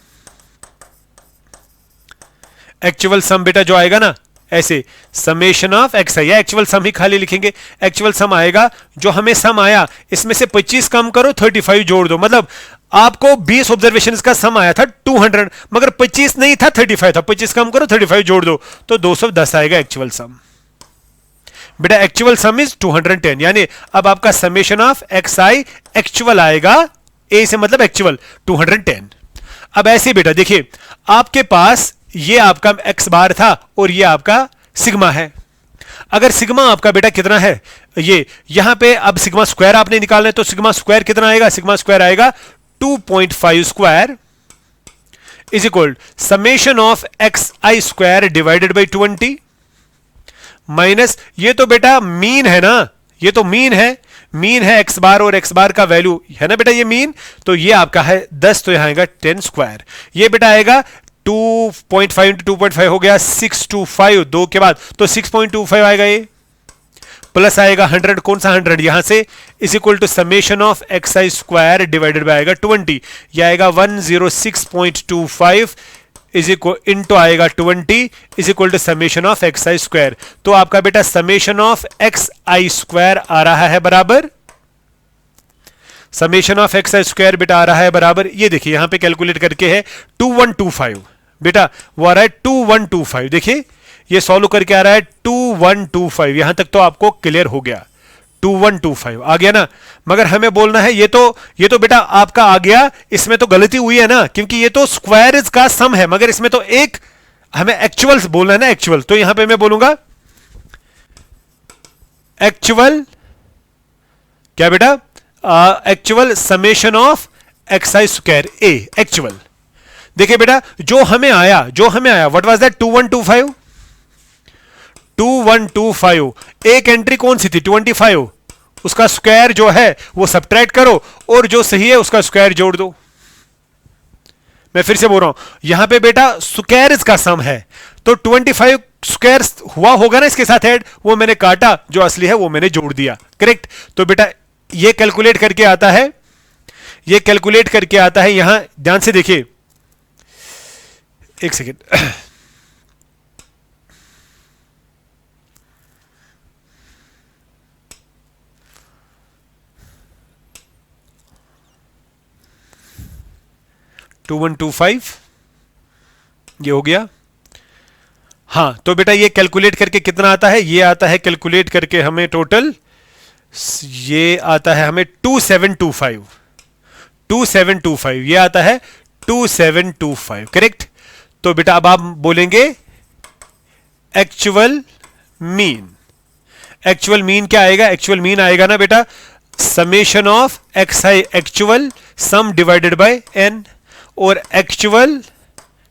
एक्चुअल सम बेटा जो आएगा ना ऐसे, समेशन ऑफ एक्स आई, या एक्चुअल सम ही खाली लिखेंगे। एक्चुअल सम आएगा, जो हमें सम आया इसमें से 25 कम करो 35 जोड़ दो। मतलब आपको 20 ऑब्जर्वेशन का सम आया था 200, मगर 25 नहीं था 35 था, 25 कम करो 35 जोड़ दो तो 210 आएगा एक्चुअल सम। बेटा एक्चुअल सम इज 210, यानी अब आपका summation of x i actual आएगा, ए से मतलब एक्चुअल 210। अब ऐसे बेटा देखिए, आपके पास ये आपका एक्स बार था और ये आपका सिग्मा है। अगर सिग्मा आपका बेटा कितना है, ये यहां पे अब सिग्मा स्क्वायर आपने निकालना है, तो सिग्मा स्क्वायर कितना आएगा, सिग्मा स्क्वायर आएगा 2.5 square is equal summation of x i square divided by 20 minus, ये तो बेटा मीन है ना, ये तो मीन है, मीन है एक्स बार और एक्स बार का वैल्यू है ना बेटा ये मीन, तो ये आपका है 10, तो यहां आएगा 10 स्क्वायर। ये बेटा आएगा 2.5 इंटू 2.5 हो गया 625, 2 के बाद तो 6.25 आएगा, ये प्लस आएगा 100, कौन सा 100 यहां से, is equal to summation of x i square divided by आएगा 20, यह आएगा 106.25 इज इक्वल इंटू आएगा 20 is equal to summation of x i square. तो आपका बेटा summation of x i square आ रहा है बराबर, summation of x i square बेटा आ रहा है बराबर, ये देखिए यहां पे कैलकुलेट करके है 2125 बेटा, वो आ रहा है 2125। देखिए ये सॉल्व करके आ रहा है 2125, यहां तक तो आपको क्लियर हो गया, 2125 आ गया ना। मगर हमें बोलना है ये तो बेटा आपका आ गया, इसमें तो गलती हुई है ना, क्योंकि ये तो स्क्वायर्स का सम है, मगर इसमें तो एक हमें एक्चुअल बोलना है ना, एक्चुअल। तो यहां पे मैं बोलूंगा एक्चुअल क्या बेटा, actual summation of x i square A actual. देखिए बेटा जो हमें आया व्हाट वाज दैट 2125 एक एंट्री कौन सी थी 25, उसका स्क्वायर जो है वो सब्ट्रैक्ट करो और जो सही है उसका स्क्वायर जोड़ दो। मैं फिर से बोल रहा हूं, यहां पे बेटा स्क्वायर्स का सम है, तो 25 स्क्वायर हुआ होगा ना इसके साथ ऐड, वो मैंने काटा, जो असली है वो मैंने जोड़ दिया, करेक्ट। तो बेटा ये कैलकुलेट करके आता है, ये कैलकुलेट करके आता है, यहां ध्यान से देखिए, एक सेकेंड, टू 2125 ये हो गया। हाँ तो बेटा ये कैलकुलेट करके कितना आता है, ये आता है कैलकुलेट करके हमें टोटल, ये आता है हमें 2725 ये आता है 2725, करेक्ट। तो बेटा अब आप बोलेंगे एक्चुअल मीन, एक्चुअल मीन क्या आएगा, एक्चुअल मीन आएगा ना बेटा summation of x i actual sum divided by n, और एक्चुअल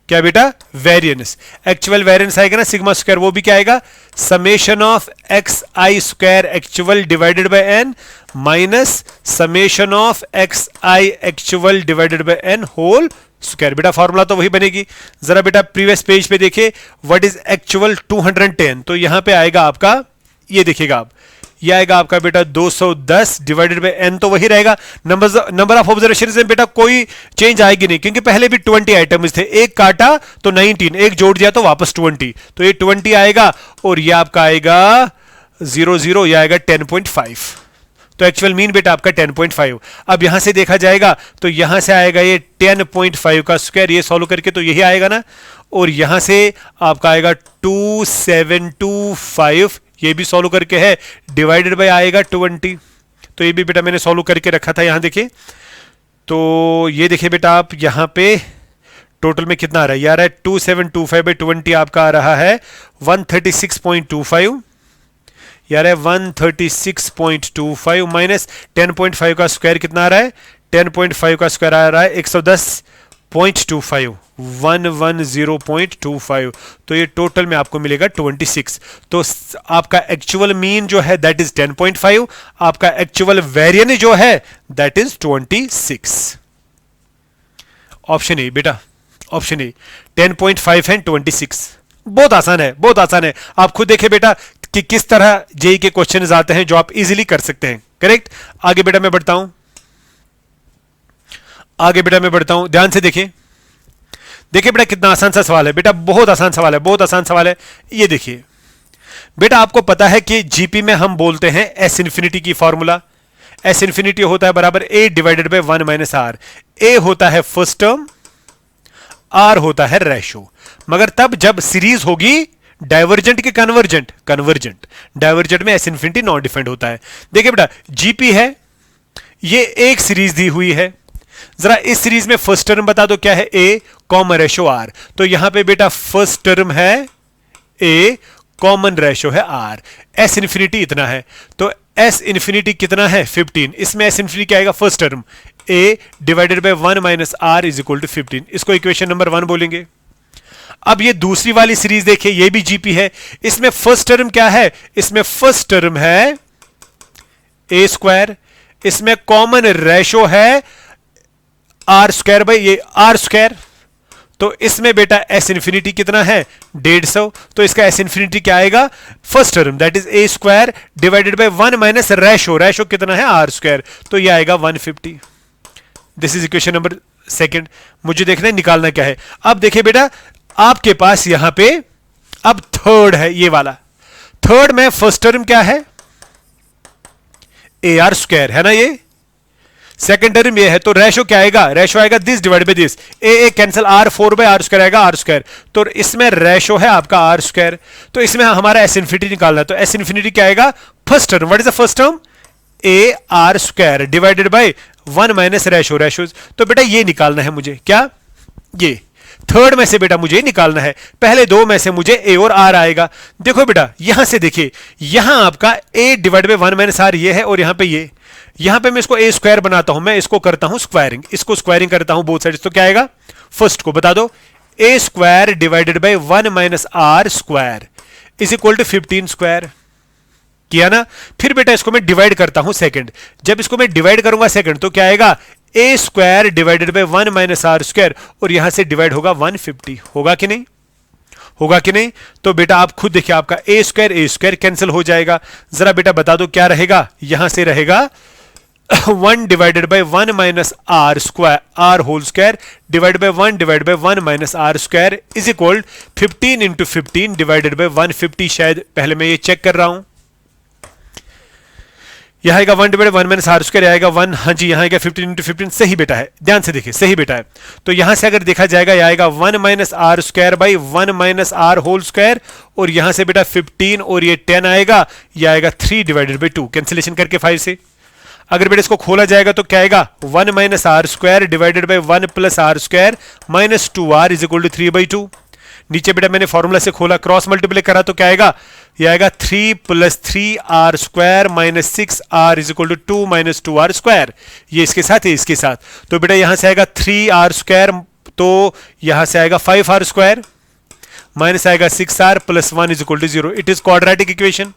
क्या बेटा वेरिएंस, एक्चुअल वेरिएंस आएगा ना सिग्मा स्क्वायर, वो भी क्या आएगा summation of x i square actual divided by n minus summation of x i actual divided by n whole square. बेटा फॉर्मूला तो वही बनेगी, जरा बेटा प्रीवियस पेज पे देखिए व्हाट इज एक्चुअल 210, तो यहां पे आएगा आपका, ये देखिएगा आप, ये आएगा आपका बेटा 210 डिवाइडेड बाय एन, तो वही रहेगा। नंबर ऑफ ऑब्जर्वेशन में बेटा कोई चेंज आएगी नहीं, क्योंकि पहले भी 20 आइटम्स थे, एक काटा तो 19, एक जोड़ दिया तो वापस 20, तो ये 20 आएगा और ये आपका आएगा 00, ये आएगा 10.5। तो एक्चुअल मीन बेटा आपका 10.5। अब यहां से देखा जाएगा तो यहां से आएगा ये 10.5 का स्क्वायर, ये सॉल्व करके तो यही आएगा ना, और यहां से आपका आएगा 2725, ये भी सॉल्व करके है, डिवाइडेड बाय आएगा 20, तो ये भी बेटा मैंने सॉल्व करके रखा था, यहां देखिए। तो ये देखिए बेटा आप यहां पे टोटल में कितना आ रहा है, यार 2725 बाई 20 आपका आ रहा है 136.25, यार 136.25 माइनस 10.5 का स्क्वायर कितना आ रहा है, 10.5 का स्क्वायर आ रहा है 110.25, 110.25, तो ये टोटल में आपको मिलेगा 26। तो आपका एक्चुअल मीन जो है दैट इज 10.5, आपका एक्चुअल वेरिएंस जो है दैट इज 26। ऑप्शन ए बेटा, ऑप्शन ए 10.5 एंड 26। बहुत आसान है, बहुत आसान है। आप खुद देखें बेटा कि किस तरह जेई के क्वेश्चन आते हैं जो आप इजीली कर सकते हैं। करेक्ट। आगे बेटा मैं बढ़ता हूं, आगे बेटा मैं बढ़ता हूं, ध्यान से देखिए। देखिए बेटा कितना आसान सा सवाल है बेटा, बहुत आसान सवाल है, बहुत आसान सवाल है। ये देखिए बेटा, आपको पता है कि जीपी में हम बोलते हैं एस इन्फिनिटी की फॉर्मूला। एस इन्फिनिटी होता है बराबर ए डिवाइडेड बाय 1 माइनस आर। ए होता है फर्स्ट टर्म, आर होता है रेशो। मगर तब जब सीरीज होगी डाइवर्जेंट के कन्वर्जेंट, कन्वर्जेंट। डाइवर्जेंट में एस इन्फिनिटी नॉन डिफाइंड होता है। देखिए बेटा जीपी है, ये एक सीरीज दी हुई है। जरा इस सीरीज में फर्स्ट टर्म बता दो क्या है, ए कॉमन रेशो आर। तो यहां पे बेटा फर्स्ट टर्म है ए, कॉमन रेशो है आर। एस इन्फिनिटी इतना है, तो एस इन्फिनिटी कितना है 15। इसमें एस इन्फिनिटी क्या आएगा, first term a divided by 1 minus r is equal to 15। इसको इक्वेशन नंबर 1 बोलेंगे। अब ये दूसरी वाली सीरीज देखिए, ये भी जीपी है। इसमें फर्स्ट टर्म क्या है, इसमें फर्स्ट टर्म है ए स्क्वायर, इसमें कॉमन रेशो है आर स्क्वायर बाई ये आर स्क्वायर। तो इसमें बेटा एस इन्फिनिटी कितना है 150। तो इसका एस इन्फिनिटी क्या आएगा, first term that is a square divided by 1 minus ratio, ratio कितना है आर स्क्वायर। तो ये आएगा 150। This is equation number second. मुझे देखना है निकालना क्या है। अब देखिए बेटा आपके पास यहां पे अब थर्ड है, ये वाला थर्ड में फर्स्ट टर्म क्या है ए आर स्क्वायर है ना, ये सेकंड टर्म ये है। तो रेशो क्या आएगा, रेशो आएगा this divide by this, a cancel, r 4 by r square आएगा आर स्क्वायर। तो इसमें रेशो है आपका आर स्क्वायर। तो इसमें हमारा एस इन्फिनिटी निकालना है। तो एस इन्फिनिटी क्या आएगा, first term, what is the first term A r square divided by 1 minus ratio, ratios. तो बेटा ये निकालना है मुझे, क्या ये थर्ड में से बेटा मुझे निकालना है। पहले दो में से मुझे ए और आर आएगा। देखो बेटा यहां से देखिए, यहां आपका ए डिवाइड बाय 1 माइनस आर ये है, और यहां पे ये, यहां पे मैं इसको ए स्क्वायर बनाता हूं, मैं इसको करता हूं स्क्वायरिंग, इसको स्क्वायरिंग करता हूं बोथ साइड्स। तो क्या आएगा, फर्स्ट को बता दो, a square divided by 1 minus r square is equal to 15 square. किया ना। फिर बेटा इसको मैं डिवाइड करता हूं सेकंड, जब इसको मैं डिवाइड करूंगा सेकंड तो क्या आएगा, a square divided by 1 minus r square, और यहां से डिवाइड होगा 150। होगा कि नहीं, होगा कि नहीं। तो बेटा आप खुद देखिए, आपका ए स्क्वायर कैंसिल हो जाएगा। जरा बेटा बता दो क्या रहेगा, यहां से रहेगा 1 divided by 1 minus r square, r whole square divide by 1 divide by 1 minus r square is equal 15 into 15 divided by 150। शायद पहले मैं ये चेक कर रहा हूं, यहां आएगा 1 डिवाइड 1 माइनस आर स्क्वायर आएगा 1। हाँ जी, यहां आएगा 15 इंटू 15। सही बेटा है, ध्यान से देखिए, सही बेटा है। तो यहां से अगर देखा जाएगा यह आएगा 1 minus r square by 1 minus r whole square, और यहां से बेटा 15 और ये 10 आएगा, यह आएगा 3 डिवाइडेड बाई 2, कैंसिलेशन करके 5 से। अगर बेटा इसको खोला जाएगा तो क्या आएगा, 1 minus r square divided by 1 plus r square minus 2 r is equal to 3/2। नीचे बेटा मैंने फॉर्मूला से खोला, क्रॉस मल्टीप्लाई करा तो क्या आएगा, ये आएगा 3 plus 3 r square minus 6 r is equal to 2 minus 2 r square. ये इसके साथ है, इसके साथ। तो बेटा यहां से आएगा 3 आर स्क्वायर, तो यहां से आएगा 5 आर स्क्वायर माइनस आएगा 6 r plus 1 is equal to 0। It is quadratic equation,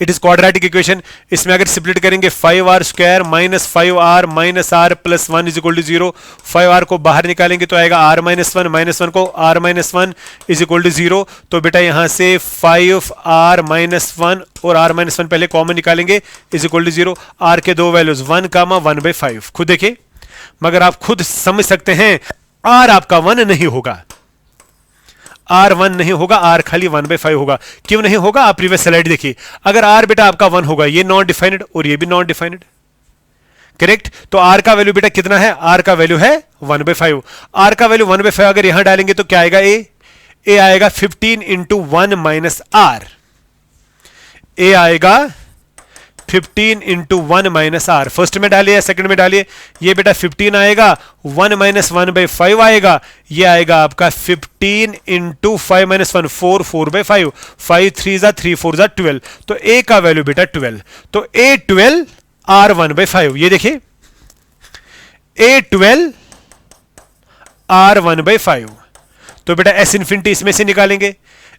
it is quadratic equation. इसमें अगर स्प्लिट करेंगे 5 r square minus 5 r minus r plus 1 is equal to 0। 5 r को बाहर निकालेंगे तो आएगा आर माइनस 1, माइनस 1 को r minus 1 is equal to 0। तो बेटा यहां से 5 आर माइनस 1 और आर माइनस 1 पहले कॉमन निकालेंगे इज इक्वल टू 0। आर के दो वैल्यूज 1 कामा 1/5, खुद देखिए। मगर आप खुद समझ सकते हैं आर आपका 1 नहीं होगा, आर 1 नहीं होगा, आर खाली 1/5 होगा। क्यों नहीं होगा, आप प्रीवियस स्लाइड देखिए। अगर आर बेटा आपका 1 होगा, ये नॉन डिफाइनेड और ये भी नॉन डिफाइनेड, करेक्ट। तो आर का वैल्यू बेटा कितना है, आर का वैल्यू है 1/5। आर का वैल्यू 1/5 अगर यहां डालेंगे तो क्या आएगा, ए आएगा 15 इंटू 1 माइनस आर, ए आएगा 15 इंटू 1 माइनस आर। फर्स्ट में डालिए या सेकंड में डालिए, ये बेटा 15 आएगा, 1 माइनस 1/5 आएगा, ये आएगा आपका 15 इंटू 5 माइनस 1 4, 4/5, 5 3 जा 3 4 जा 12। तो ए का वैल्यू बेटा 12, तो ए 12 आर 1/5। ये देखिए ए 12 आर 1/5। तो बेटा एस इन्फिनिटी इसमें से निकालेंगे,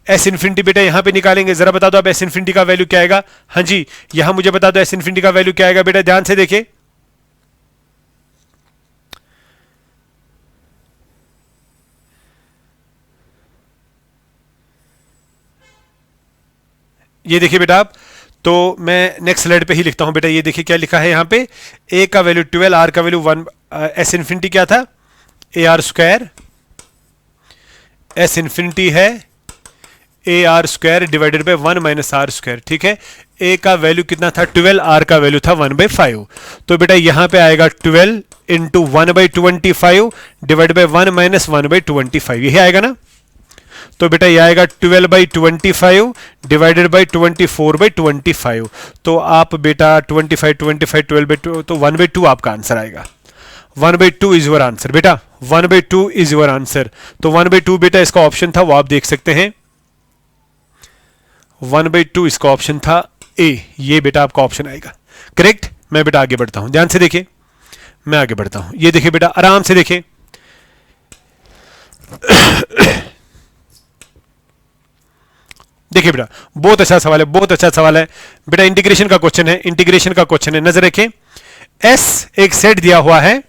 एस इन्फिनिटी बेटा यहां पे निकालेंगे। जरा बता दो अब एस इन्फिनिटी का वैल्यू क्या आएगा। हाँ जी, यहां मुझे बता दो एस इन्फिनिटी का वैल्यू क्या आएगा। बेटा ध्यान से देखिए, ये देखिए बेटा आप, तो मैं नेक्स्ट स्लाइड पे ही लिखता हूं बेटा। ये देखिए क्या लिखा है यहाँ पे, ए का वैल्यू 12, आर का वैल्यू 1, एस इन्फिनिटी क्या था, a r square, s infinity है a r square divided by 1 minus r square, ठीक है। ए का वैल्यू कितना था 12, आर का वैल्यू था 1/5। तो बेटा यहां पे आएगा 12 इंटू 1/25 डिवाइड बाई 1 माइनस 1/25, यही आएगा ना। तो बेटा ये आएगा 12/25 डिवाइडेड बाई 24/25। तो आप बेटा 25 25 12/2, तो 1/2 आपका आंसर आएगा। 1/2 इज योर आंसर बेटा, 1/2 इज योर आंसर। तो 1/2 बेटा इसका ऑप्शन था, वो आप देख सकते हैं। 1/2 इसका ऑप्शन था ए, ये बेटा आपका ऑप्शन आएगा करेक्ट। मैं बेटा आगे बढ़ता हूं, ध्यान से देखिए, मैं आगे बढ़ता हूं। ये देखिए बेटा आराम से देखिए, देखिए बेटा बहुत अच्छा सवाल है, बहुत अच्छा सवाल है बेटा। इंटीग्रेशन का क्वेश्चन है, इंटीग्रेशन का क्वेश्चन है, नजर रखें। एस एक सेट दिया हुआ है।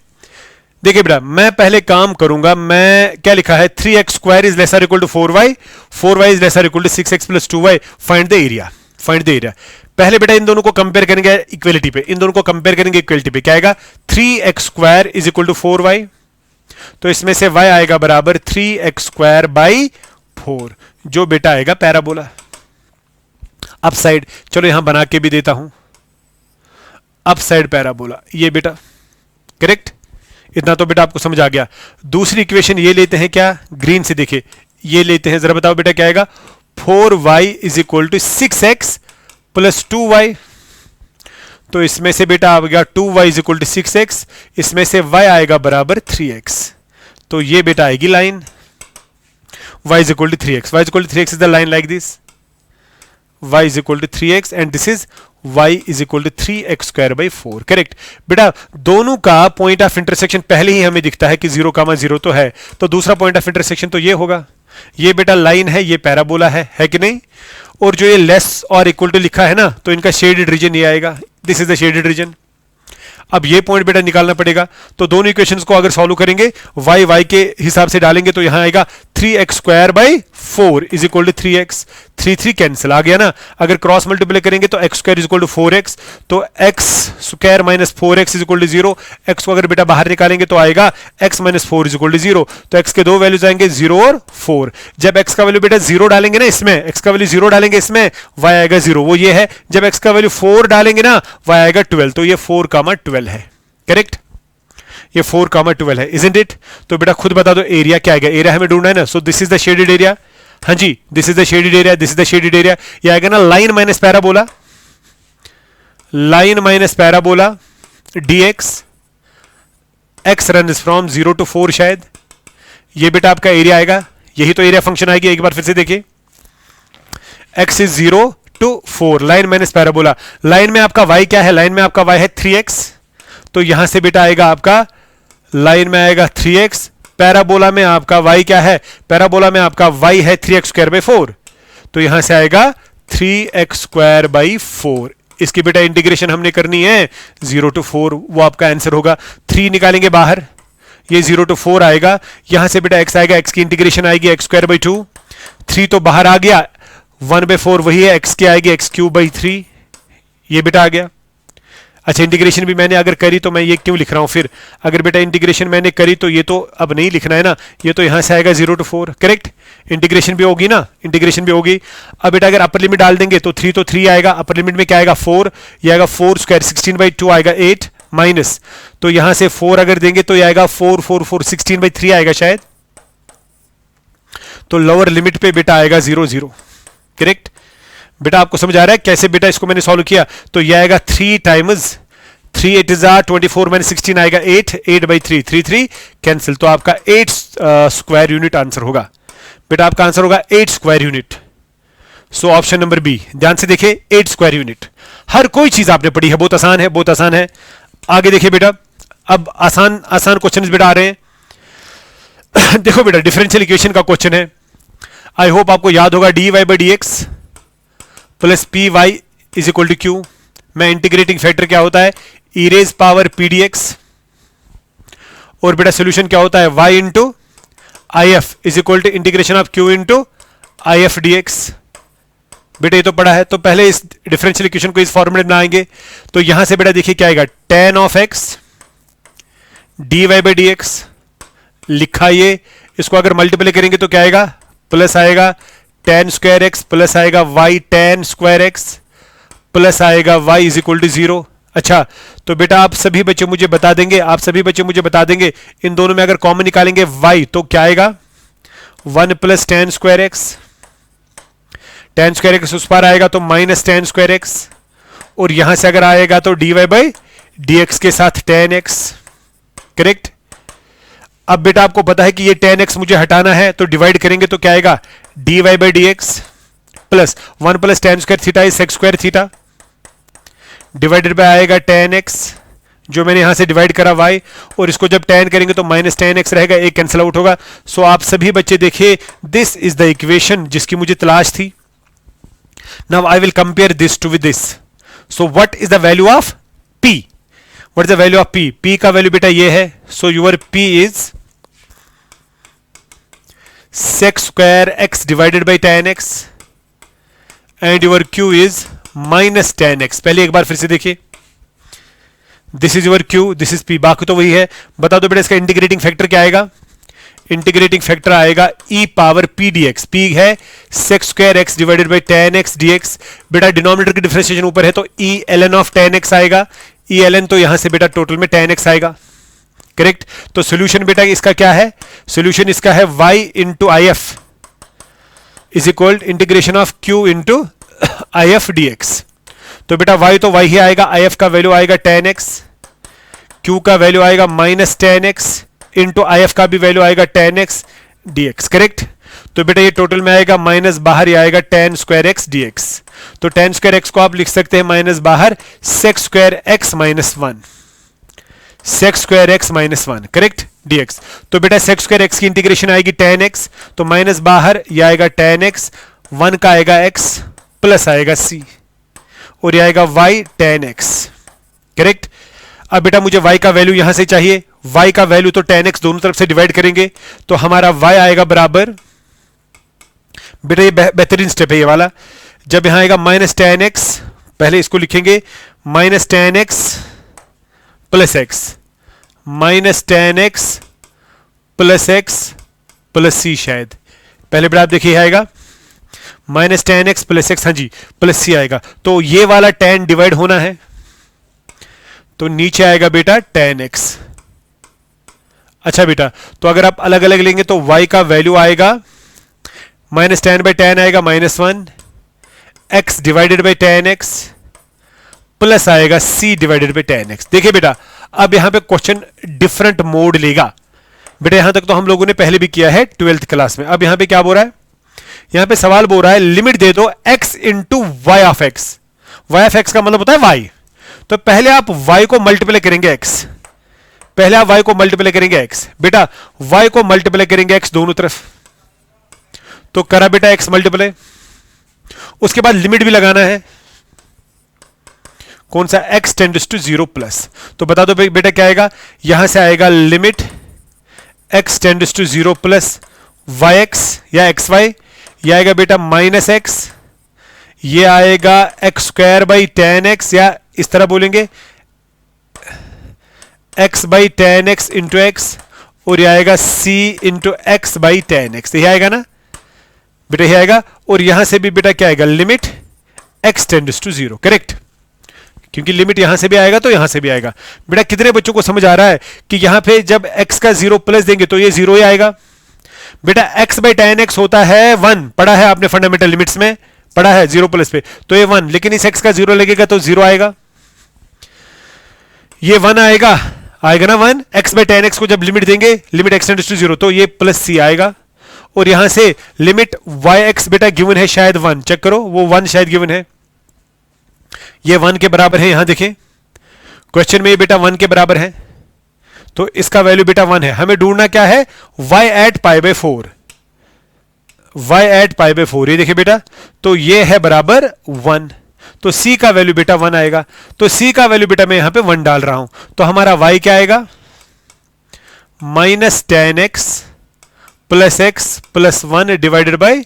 देखिए बेटा मैं पहले काम करूंगा, मैं क्या लिखा है 3x square is lesser equal to 4y, 4y is lesser equal to 6x plus 2y, find the area, find the area. पहले बेटा इन दोनों को कंपेयर करेंगे इक्वलिटी पे, इन दोनों को कंपेयर करेंगे इक्वलिटी पे, क्या आएगा 3x square is equal to 4y, तो इसमें से y आएगा बराबर 3x स्क्वायर बाई 4, जो बेटा आएगा पैराबोला। अप साइड चलो यहां बना के भी देता हूं, अप साइड पैराबोला, ये बेटा करेक्ट। इतना तो बेटा आपको समझ आ गया। दूसरी इक्वेशन ये लेते हैं क्या, ग्रीन से देखिए, ये लेते हैं, जरा बताओ बेटा क्या आएगा 4y is equal to 6x plus 2y, तो इसमें से बेटा आ गया 2y is equal to 6x, इसमें से y आएगा बराबर 3x, तो ये बेटा आएगी line y is equal to 3x, y is equal to 3x is the line like this, y is equal to 3x and this is y is equal to 3x square by 4, correct. बेटा दोनों का point of intersection पहले ही हमें दिखता है कि 0,0 तो है, तो दूसरा पॉइंट ऑफ इंटरसेक्शन तो ये होगा, ये बेटा लाइन है, ये पैराबोला है कि नहीं। और जो ये लेस और इक्वल टू लिखा है ना, तो इनका शेडेड रीजन ये आएगा, this is the shaded region. अब ये पॉइंट बेटा निकालना पड़ेगा, तो दोनों इक्वेशंस को अगर सॉल्व करेंगे y के हिसाब से डालेंगे तो यहां आएगा 3x square by 4 is equal to 3x, 3 cancel आ गया ना। अगर क्रॉस मल्टीप्लाई करेंगे तो x square is equal to 4x, तो x square minus 4x is equal to 0, x को अगर बेटा बाहर निकालेंगे तो आएगा x minus 4 is equal to 0, तो x के दो वैल्यूज आएंगे 0 और 4। जब x का वैल्यू बेटा 0 डालेंगे ना इसमें, x का वैल्यू 0 डालेंगे इसमें, y आएगा 0, वो ये है। जब x का वैल्यू 4 डालेंगे ना, y आएगा 12, तो ये 4,12 है करेक्ट, ये 4,12 है, इजंट इट। तो बेटा खुद बता दो एरिया क्या आएगा, एरिया हमें ढूंढना है ना। So this is the shaded area, हाँ जी this is the shaded area, this is the shaded area. ये आएगा ना line minus parabola, line minus parabola dx, x run from 0 to 4 शायद, ये बेटा आपका एरिया आएगा, यही तो एरिया फंक्शन आएगी। एक बार फिर से देखिए, x is 0 to 4, line minus parabola. Line में आपका y क्या है, लाइन में आपका y है 3x, तो यहां से बेटा आएगा आपका लाइन में आएगा 3x, पैराबोला में आपका y क्या है, पैराबोला में आपका y है 3x स्क्वायर बाई 4, तो यहां से आएगा 3x स्क्वायर बाई 4। इसकी बेटा इंटीग्रेशन हमने करनी है 0 to 4, वो आपका आंसर होगा। 3 निकालेंगे बाहर, ये 0 to 4 आएगा, यहां से बेटा x आएगा, x की इंटीग्रेशन आएगी x स्क्वायर बाई 2, 3 तो बाहर आ गया, 1/4 वही है, x की आएगी x क्यूब बाई 3, ये बेटा आ गया। अच्छा इंटीग्रेशन भी मैंने अगर करी तो मैं ये क्यों लिख रहा हूं फिर, अगर बेटा इंटीग्रेशन मैंने करी तो ये तो अब नहीं लिखना है ना, ये तो यहां से आएगा 0 to 4 करेक्ट, इंटीग्रेशन भी होगी ना, इंटीग्रेशन भी होगी। अब बेटा अगर अपर लिमिट डाल देंगे तो 3 तो 3 आएगा, अपर लिमिट में क्या आएगा 4, ये आएगा 4 स्क्वायर 16/2 आएगा 8 माइनस, तो यहां से 4 अगर देंगे तो ये आएगा 4 4 4 16/3 आएगा शायद, तो लोअर लिमिट पे बेटा आएगा 0 0 करेक्ट। बेटा आपको समझ आ रहा है कैसे बेटा इसको मैंने सॉल्व किया, तो यह आएगा 3 टाइम्स 3 8 is 24 माइनस 16 आएगा 8, 8/3 3 3 कैंसिल, तो आपका 8 स्क्वायर यूनिट आंसर होगा बेटा, आपका आंसर होगा 8 square unit. So option number B, ध्यान से देखिए 8 स्क्वायर यूनिट। हर कोई चीज आपने पढ़ी है, बहुत आसान है, बहुत आसान है। आगे देखिए बेटा, अब आसान आसान क्वेश्चन बेटा आ रहे हैं। देखो बेटा डिफरेंशियल इक्वेशन का क्वेश्चन है, आई होप आपको याद होगा dy/dx plus py is equal to q में इंटीग्रेटिंग फैक्टर क्या होता है e रेज पावर pdx, और बेटा सोल्यूशन क्या होता है y into if is equal to integration of q into if dx, बेटा ये तो पढ़ा है, तो पहले इस डिफरेंशियल इक्वेशन को इस फॉर्मूले में बनाएंगे। तो यहां से बेटा देखिए क्या आएगा, tan of x dy by D x लिखा ये, इसको अगर मल्टीप्लाई करेंगे तो क्या आएगा, प्लस आएगा tan स्क्वायर एक्स प्लस आएगा y tan square x plus आएगा y इज इक्वल टू 0। अच्छा, तो बेटा आप सभी बच्चे मुझे बता देंगे, इन दोनों में अगर कॉमन निकालेंगे y तो क्या आएगा, 1 plus tan square x, tan square x उस पार आएगा तो माइनस tan स्क्वायर एक्स, और यहां से अगर आएगा तो dy बाई डी एक्स के साथ tan x, करेक्ट। अब बेटा आपको पता है कि ये tan x मुझे हटाना है, तो डिवाइड करेंगे तो क्या आएगा, dy by D x plus 1 plus tan square theta is sec square theta divided by आएगा tan x, जो मैंने यहां से डिवाइड करा y, और इसको जब tan करेंगे तो माइनस tan x रहेगा, एक कैंसिल आउट होगा। सो आप सभी बच्चे देखिए, दिस इज द इक्वेशन जिसकी मुझे तलाश थी। Now I will compare this to with this. So what is the value of p, what is the value of p, p का वैल्यू बेटा ये है, so your p is sec square x divided by tan x and your q is minus tan x। पहले एक बार फिर से देखिए, this is your q, this is p, बाकी तो वही है। बता दो बेटा इसका इंटीग्रेटिंग फैक्टर क्या आएगा, इंटीग्रेटिंग फैक्टर आएगा e power p dx, p है sec square x divided by tan x dx। बेटा डिनोमिनेटर की डिफरेंशिएशन ऊपर है तो e ln of tan x आएगा, e ln तो यहां से बेटा टोटल में tan x आएगा, करेक्ट। तो सोल्यूशन बेटा इसका क्या है, सोल्यूशन इसका है y into I F is equal integration of q into I F D x. तो बेटा y तो y ही आएगा, आई एफ का वैल्यू आएगा tan x, q का वैल्यू आएगा minus tan x into I F का भी वैल्यू आएगा tan x dx, करेक्ट। तो बेटा ये टोटल में आएगा माइनस बाहर ही आएगा tan स्क्वायर x dx। तो tan स्क्वायर x को आप लिख सकते हैं माइनस बाहर sec square x minus 1, sec square x minus 1, correct dx। तो बेटा sec स्क्वायर x की इंटीग्रेशन आएगी tan x, तो माइनस बाहर ये आएगा tan x, 1 का आएगा x प्लस आएगा c, और ये आएगा y tan x, करेक्ट। अब बेटा मुझे y का वैल्यू यहां से चाहिए, y का वैल्यू तो tan x दोनों तरफ से डिवाइड करेंगे तो हमारा y आएगा बराबर, बेटा ये बेहतरीन स्टेप है ये वाला, जब यहां आएगा माइनस tan x, पहले इसको लिखेंगे minus tan x plus x, minus tan x plus x plus c, शायद पहले बेटा आप देखिए आएगा minus tan x plus x, हाँ जी प्लस c आएगा, तो ये वाला tan डिवाइड होना है तो नीचे आएगा बेटा tan x। अच्छा बेटा, तो अगर आप अलग अलग लेंगे तो y का वैल्यू आएगा माइनस tan बाई tan आएगा minus 1, x divided by tan x plus आएगा c divided by tan x। देखिए बेटा अब यहां पे क्वेश्चन डिफरेंट मोड लेगा, बेटा यहां तक तो हम लोगों ने पहले भी किया है 12th क्लास में। अब यहां पे क्या बोल रहा है, यहां पे सवाल बोल रहा है लिमिट दे दो x into y of x, y of x का मतलब होता है y, तो पहले आप y को मल्टीप्लाई करेंगे x, पहले आप y को मल्टीप्लाई करेंगे x, बेटा y को मल्टीप्लाई करेंगे x दोनों तरफ, तो करा बेटा x मल्टीप्लाई, उसके बाद लिमिट भी लगाना है, कौन सा, x टेंड्स टू 0 प्लस, तो बता दो बेटा क्या आएगा, यहां से आएगा limit x tends to 0 plus yx या xy, ये आएगा बेटा माइनस x, ये आएगा x square by tan x, या इस तरह बोलेंगे x by tan x into x, और ये आएगा c into x by tan x, ये आएगा ना बेटा, ये आएगा। और यहां से भी बेटा क्या आएगा, limit x tends to 0, correct, क्योंकि लिमिट यहां से भी आएगा तो यहां से भी आएगा। बेटा कितने बच्चों को समझ आ रहा है कि यहां पे जब x का 0 प्लस देंगे तो ये 0 ही आएगा। बेटा x बाई tan x होता है 1, पढ़ा है आपने फंडामेंटल लिमिट्स में, पढ़ा है 0 प्लस पे, तो ये 1, लेकिन इस x का 0 लगेगा तो 0 आएगा, ये 1 आएगा, आएगा ना 1, x बाई tan x को जब लिमिट देंगे, लिमिट x टेंड्स टू 0, तो ये प्लस c आएगा, और यहां से लिमिट yx बेटा गिवन है शायद 1, चेक करो वो 1 शायद गिवन है, ये 1 के बराबर है, यहां देखें क्वेश्चन में ये बेटा 1 के बराबर है, तो इसका वैल्यू बेटा 1 है। हमें ढूंढना क्या है, y at pi by 4, y at pi by 4, ये देखिए बेटा, तो ये है बराबर 1, तो c का वैल्यू बेटा 1 आएगा, तो c का वैल्यू बेटा मैं यहां पे 1 डाल रहा हूं, तो हमारा y क्या आएगा, minus tan x plus x plus 1 divided by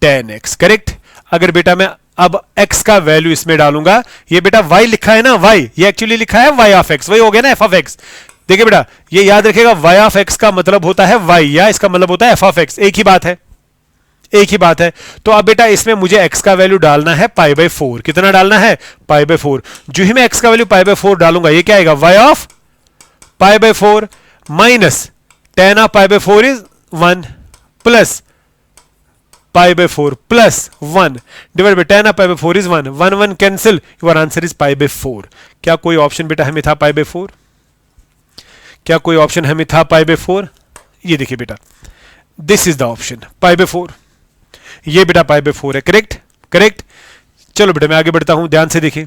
tan x, correct. अगर बेटा मैं अब x का वैल्यू इसमें डालूंगा, ये बेटा y लिखा है ना, y, ये एक्चुअली लिखा है y ऑफ x, वही हो गया ना f ऑफ x। देखिए बेटा ये याद रखिएगा, y ऑफ x का मतलब होता है y, या इसका मतलब होता है f ऑफ x, एक ही बात है, एक ही बात है। तो अब बेटा इसमें मुझे x का वैल्यू डालना है π/4। कितना डालना है? π/4। जो ही मैं x का वैल्यू π/4 डालूंगा, ये क्या आएगा? y of π/4 minus tan of π/4 is 1 plus π/4 plus 1 divide by tan of π/4 is 1, 1 1 cancel, your answer is π/4। क्या कोई ऑप्शन बेटा हमें था π/4? क्या कोई ऑप्शन हमें था π/4? ये देखिए बेटा, दिस इज द ऑप्शन π/4, ये बेटा π/4 है। Correct, correct. चलो बेटा मैं आगे बढ़ता हूं, ध्यान से देखिए।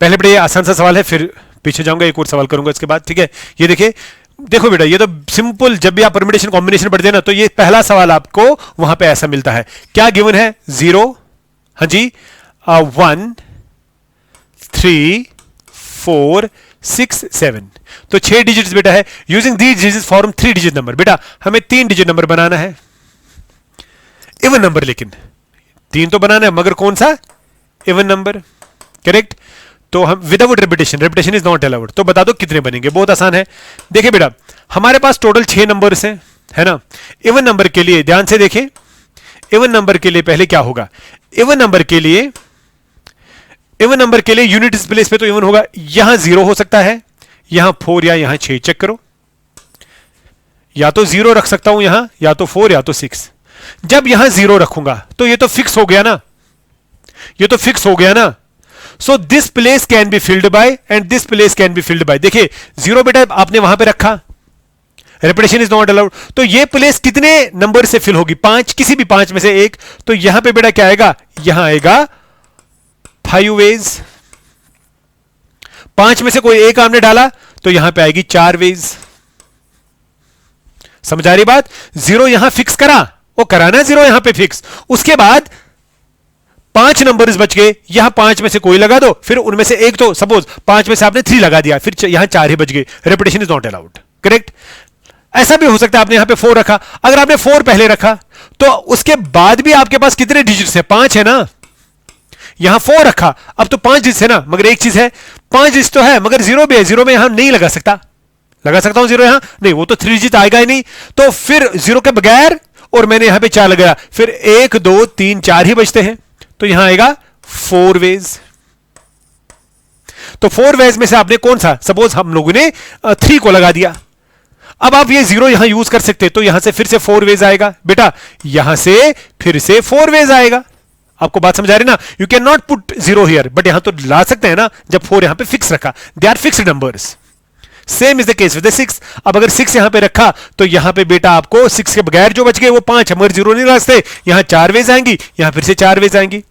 पहले बेटा ये आसान सा सवाल है, फिर पीछे जाऊंगा, एक और सवाल करूंगा इसके बाद, ठीक है। ये देखिए, देखो बेटा ये तो सिंपल, जब भी आप परम्यूटेशन कॉम्बिनेशन पढ़ते हैं ना, तो ये पहला सवाल आपको वहां पे ऐसा मिलता है। क्या गिवन है? 0, हाँ जी, 1 3 4 6 7, तो 6 डिजिट्स बेटा है। Using these digits form 3 digit number. बेटा हमें 3 डिजिट नंबर बनाना है, इवन नंबर, लेकिन 3 तो बनाना है, मगर कौन सा? Even number. करेक्ट। तो हम without repetition, repetition is not allowed. तो बता दो कितने बनेंगे, बहुत आसान है। देखिए बेटा हमारे पास टोटल 6 नंबर्स हैं, है ना। इवन नंबर के लिए ध्यान से देखें, इवन नंबर के लिए पहले क्या होगा? इवन नंबर के लिए, इवन नंबर के लिए यूनिट प्लेस पे तो इवन होगा, यहां 0 हो सकता है, यहां 4 या यहां 6। चेक करो, या तो 0 रख सकता हूं यहां, या तो 4 या तो 6। जब यहां 0 रखूंगा तो ये तो फिक्स हो गया ना, ये तो फिक्स हो गया ना। So this place can be filled by and this place can be filled by. देखिए 0 बेटा आपने वहां पे रखा, रिपीटेशन इज नॉट अलाउड, तो ये प्लेस कितने नंबर से फिल होगी? 5, किसी भी 5 में से एक। तो यहां पे बेटा क्या आएगा? यहां आएगा 5 वेज। 5 में से कोई एक आपने डाला तो यहां पे आएगी 4 वेज। समझ आ रही बात? 0 यहां फिक्स करा, वो कराना 0 यहां पे फिक्स, उसके बाद 5 नंबर्स बच गए, यहां 5 में से कोई लगा दो, फिर उनमें से एक, तो सपोज 5 में से आपने 3 लगा दिया, फिर यहां 4 ही बच गए। Repetition is not allowed. Correct. ऐसा भी हो सकता है आपने यहां पे 4 रखा, अगर आपने 4 पहले रखा तो उसके बाद भी आपके पास कितने डिजिट्स है? 5 है ना। यहां 4 रखा, अब तो 5 डिजिट्स है ना, मगर एक चीज है, 5 डिजिट तो है मगर 0 भी है, 0 में यहां नहीं लगा सकता। लगा सकता हूं 0 यहां? नहीं, वो तो 3 डिजिट आएगा ही नहीं। तो फिर 0 के बगैर, और मैंने यहां पे 4 लगाया, फिर 1 2 3 4 ही बचते हैं, तो यहां आएगा 4 वेज। तो 4 वेज में से आपने कौन सा? सपोज हम लोगों ने 3 को लगा दिया। अब आप ये 0 यहां यूज कर सकते, तो यहां से फिर से 4 वेज आएगा बेटा, यहां से फिर से 4 वेज आएगा। आपको बात समझ आ रही ना? You can not put 0 here, but यहां तो ला सकते हैं ना, जब 4 यहां पे फिक्स रखा। They are fixed numbers. Same is the case with 6। अब अगर 6 यहां पे रखा तो यहां पे बेटा आपको 6 के बगैर जो बच गए वो 5 है, मगर 0 नहीं रखते, यहां 4 वेज आएंगी, यहां फिर से 4 वेज आएंगी।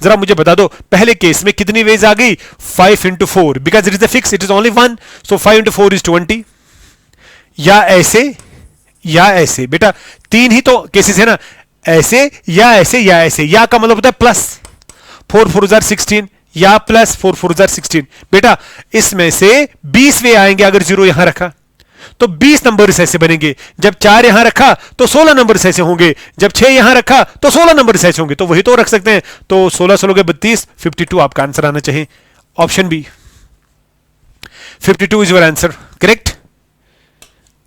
जरा मुझे बता दो पहले केस में कितनी वेज आ गई? 5 into 4, because it is the fix, it is only 1, so 5 into 4 is 20। या ऐसे या ऐसे, बेटा 3 ही तो केसेस है ना, ऐसे या ऐसे या ऐसे। या का मतलब होता है प्लस, 4 4 are 16, या प्लस 4 4 are 16। बेटा इसमें से 20 वे आएंगे अगर 0 यहां रखा, तो 20 नंबर ऐसे बनेंगे। जब 4 यहां रखा तो 16 नंबर ऐसे होंगे, जब 6 यहां रखा तो 16 नंबर ऐसे होंगे, तो वही तो रख सकते हैं। तो 16 16 32, 52 आपका आंसर आना चाहिए, option B, 52 is your answer. Correct.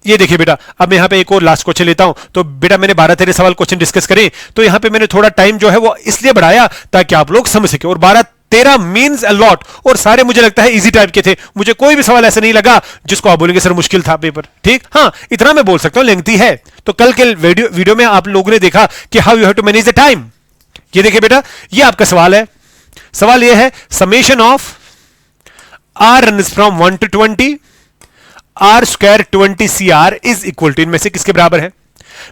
ये देखिए बेटा, अब मैं यहां पे एक और लास्ट क्वेश्चन लेता हूं। तो बेटा मैंने 12-13 सवाल क्वेश्चन डिस्कस करें, तो यहां पे मैंने थोड़ा टाइम जो है वो इसलिए बढ़ाया ताकि आप लोग समझ सके, और 12-13 मीन्स अ लॉट, और सारे मुझे लगता है इजी टाइप के थे। मुझे कोई भी सवाल ऐसा नहीं लगा जिसको आप बोलेंगे सर मुश्किल था पेपर। ठीक, हाँ इतना मैं बोल सकता हूं, लेंथी है। तो कल के वीडियो में आप लोगों ने देखा कि how you have to manage the time. ये देखिए बेटा, ये आपका सवाल है। सवाल ये है, summation of r runs from 1 to 20 r square 20 cr is equal to, इनमें से किसके बराबर है?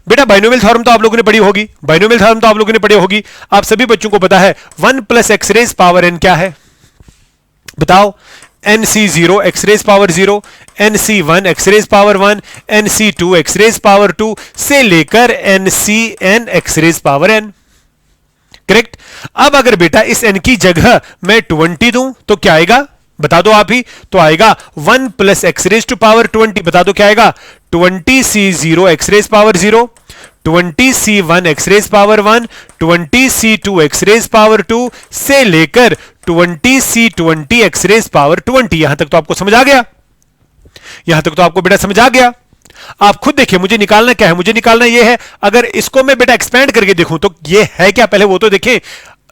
बेटा बाइनोमियल थ्योरम तो आप लोगों ने पढ़ी होगी, बाइनोमियल थ्योरम तो आप लोगों ने पढ़ी होगी, आप सभी बच्चों को पता है 1 plus x raise power n क्या है? बताओ। nc0 x raise power 0, nc1 x raise power 1, nc2 x raise power 2 से लेकर ncn x raise power n। Correct. अब अगर बेटा इस n की जगह मैं 20 दूं तो क्या आएगा? बता दो आप ही। तो आएगा 1 plus x raise to power 20, बता दो क्या आएगा, 20c0 x raise power 0, 20c1 x raise power 1, 20c2 x raise power 2 से लेकर 20c20 एक्स रेज पावर 20। यहां तक तो आपको समझ आ गया, यहां तक तो आपको बेटा समझ आ गया। आप खुद देखिए, मुझे निकालना क्या है, मुझे निकालना ये है, अगर इसको मैं बेटा एक्सपेंड करके देखूं तो ये है क्या, पहले वो तो देखें।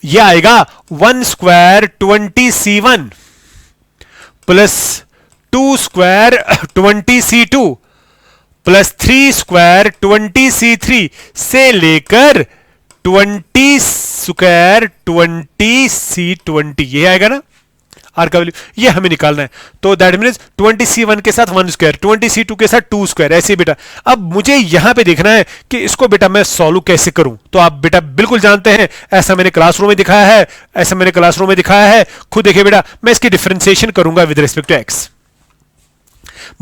ये आएगा 1 square 20c1 plus 2 square 20c2 plus 3 square 20c3 से लेकर 20 स्क्वायर 20c20, ये आएगा ना आर का वैल्यू, ये हमें निकालना है। तो दैट मीन्स 20c1 के साथ 1 स्क्वायर, 20c2 के साथ 2 स्क्वायर, ऐसे बेटा। अब मुझे यहां पे देखना है कि इसको बेटा मैं सॉल्व कैसे करूं। तो आप बेटा बिल्कुल जानते हैं, ऐसा मैंने क्लासरूम में दिखाया है, ऐसा मैंने क्लासरूम में दिखाया है। खुद देखिए बेटा, मैं इसकी डिफरेंशिएशन करूंगा विद रिस्पेक्ट टू एक्स।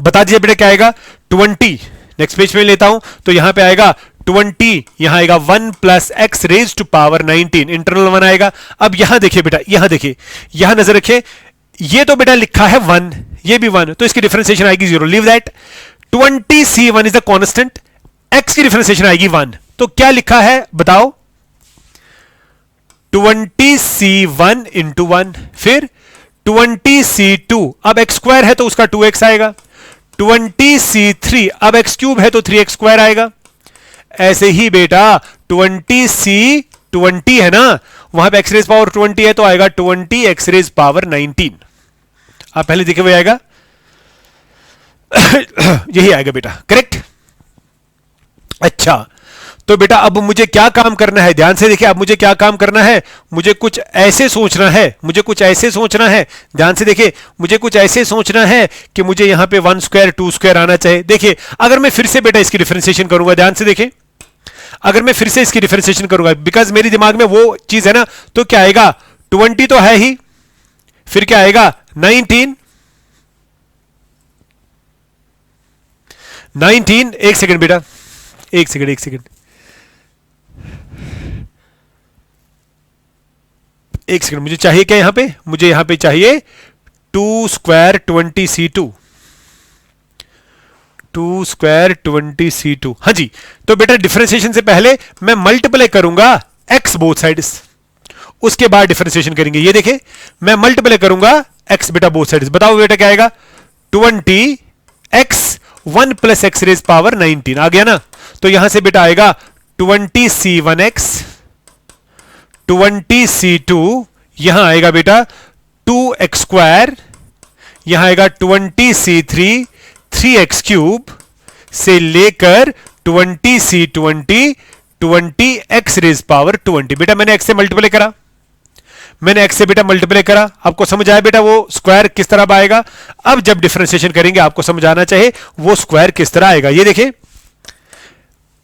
बता दीजिए बेटा क्या आएगा, 20, नेक्स्ट पेज पे लेता हूं तो यहां पे आएगा 20, यहां आएगा 1 plus x raise to power 19, internal 1 आएगा। अब यहां देखिए बेटा, यहां देखिए, यहां नजर रखिए, ये तो बेटा लिखा है 1, ये भी 1, तो इसकी डिफरेंशिएशन आएगी 0, leave that. 20c1 is the constant, x की डिफरेंशिएशन आएगी 1, तो क्या लिखा है बताओ, 20c1 इंटू 1, फिर 20c2, अब x स्क्वायर है तो उसका 2x आएगा, 20c3, अब x क्यूब है तो 3x स्क्वायर आएगा। ऐसे ही बेटा 20c20 है ना, वहां पे x रेज पावर 20 है तो आएगा 20x रेज पावर 19। आप पहले देखे हुए आएगा यही आएगा बेटा, करेक्ट। अच्छा, तो बेटा अब मुझे क्या काम करना है, ध्यान से देखिए, अब मुझे क्या काम करना है, मुझे कुछ ऐसे सोचना है, मुझे कुछ ऐसे सोचना है, ध्यान से देखिए, मुझे कुछ ऐसे सोचना है कि मुझे यहां पे 1 स्क्वायर 2 स्क्वायर आना चाहिए। देखिए अगर मैं फिर से बेटा इसकी डिफरेंशिएशन करूंगा, ध्यान से देखिए, अगर मैं फिर से इसकी डिफरेंशिएशन करूंगा, बिकॉज मेरी दिमाग में वो चीज है ना, तो क्या आएगा, 20 तो है ही, फिर क्या आएगा 19, एक सेकंड बेटा, एक सेकंड, एक सेकंड, एक सेकंड, मुझे चाहिए क्या यहां पे, मुझे यहां पे चाहिए 2 स्क्वायर 20c2, 2 स्क्वायर 20c2। हाँ जी, तो बेटा डिफरेंशिएशन से पहले मैं मल्टीप्लाई करूंगा x बोथ साइड्स, उसके बाद डिफरेंशिएशन करेंगे। ये देखे, मैं मल्टीप्लाई करूंगा x बेटा बोथ साइड्स, बताओ बेटा क्या आएगा, 20x 1 plus x raise power 19 आ गया ना। तो यहां से बेटा आएगा 20c1x, 20c2, यहां आएगा बेटा 2x स्क्वायर, यहां आएगा 20c3 3x क्यूब से लेकर 20c20 20x रेज पावर 20। बेटा मैंने x से मल्टीप्लाई करा, मैंने x से बेटा मल्टीप्लाई करा, आपको समझ आया बेटा वो स्क्वायर किस तरह आएगा। अब जब डिफरेंशिएशन करेंगे आपको समझ आना चाहिए वो स्क्वायर किस तरह आएगा। ये देखिए,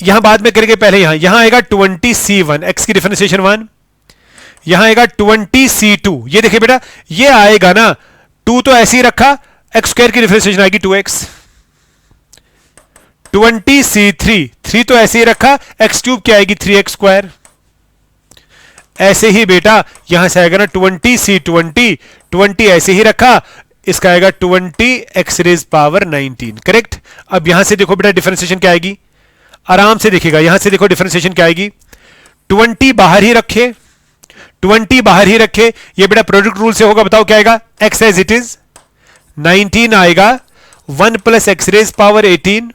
यहां बाद में करेंगे, पहले यहां आएगा 20c1, x की डिफरेंशिएशन 1, यहां आएगा 20c2, ये देखिए बेटा, ये आएगा ना 2 तो ऐसे ही रखा, x स्क्वायर की डिफरेंशिएशन आएगी 2x, 20c3, 3 तो ऐसे ही रखा, x क्यूब की आएगी 3x स्क्वायर। ऐसे ही बेटा यहां से आएगा ना 20c20, 20 ऐसे ही रखा, इसका आएगा 20x रेज पावर 19, करेक्ट। अब यहां से देखो बेटा डिफरेंशिएशन क्या आएगी, आराम से देखिएगा, यहां से देखो डिफरेंशिएशन क्या आएगी, 20 बाहर ही रखे, 20 बाहर ही रखे, ये बेटा प्रोडक्ट रूल से होगा, बताओ क्या आएगा, x एज इट इज 19 आएगा, 1 प्लस एक्स रेज पावर 18,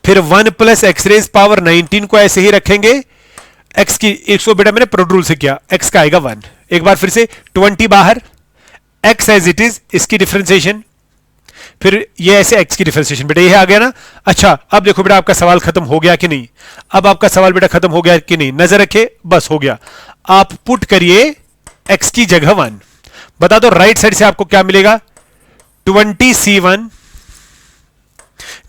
फिर 1 प्लस एक्स रेज पावर 19 को ऐसे ही रखेंगे, x की 100 बेटा मैंने प्रोडक्ट रूल से किया, x का आएगा 1। एक बार फिर से 20 बाहर, x एज इट इज, इसकी डिफरेंशिएशन, फिर ये ऐसे x की डिफरेंशिएशन, बेटा ये आ गया ना। अच्छा अब देखो बेटा आपका सवाल खत्म हो गया कि नहीं, अब आपका सवाल बेटा खत्म हो गया कि नहीं, नजर रखे, बस हो गया। आप पुट करिए x की जगह 1, बता दो राइट साइड से आपको क्या मिलेगा, 20c1,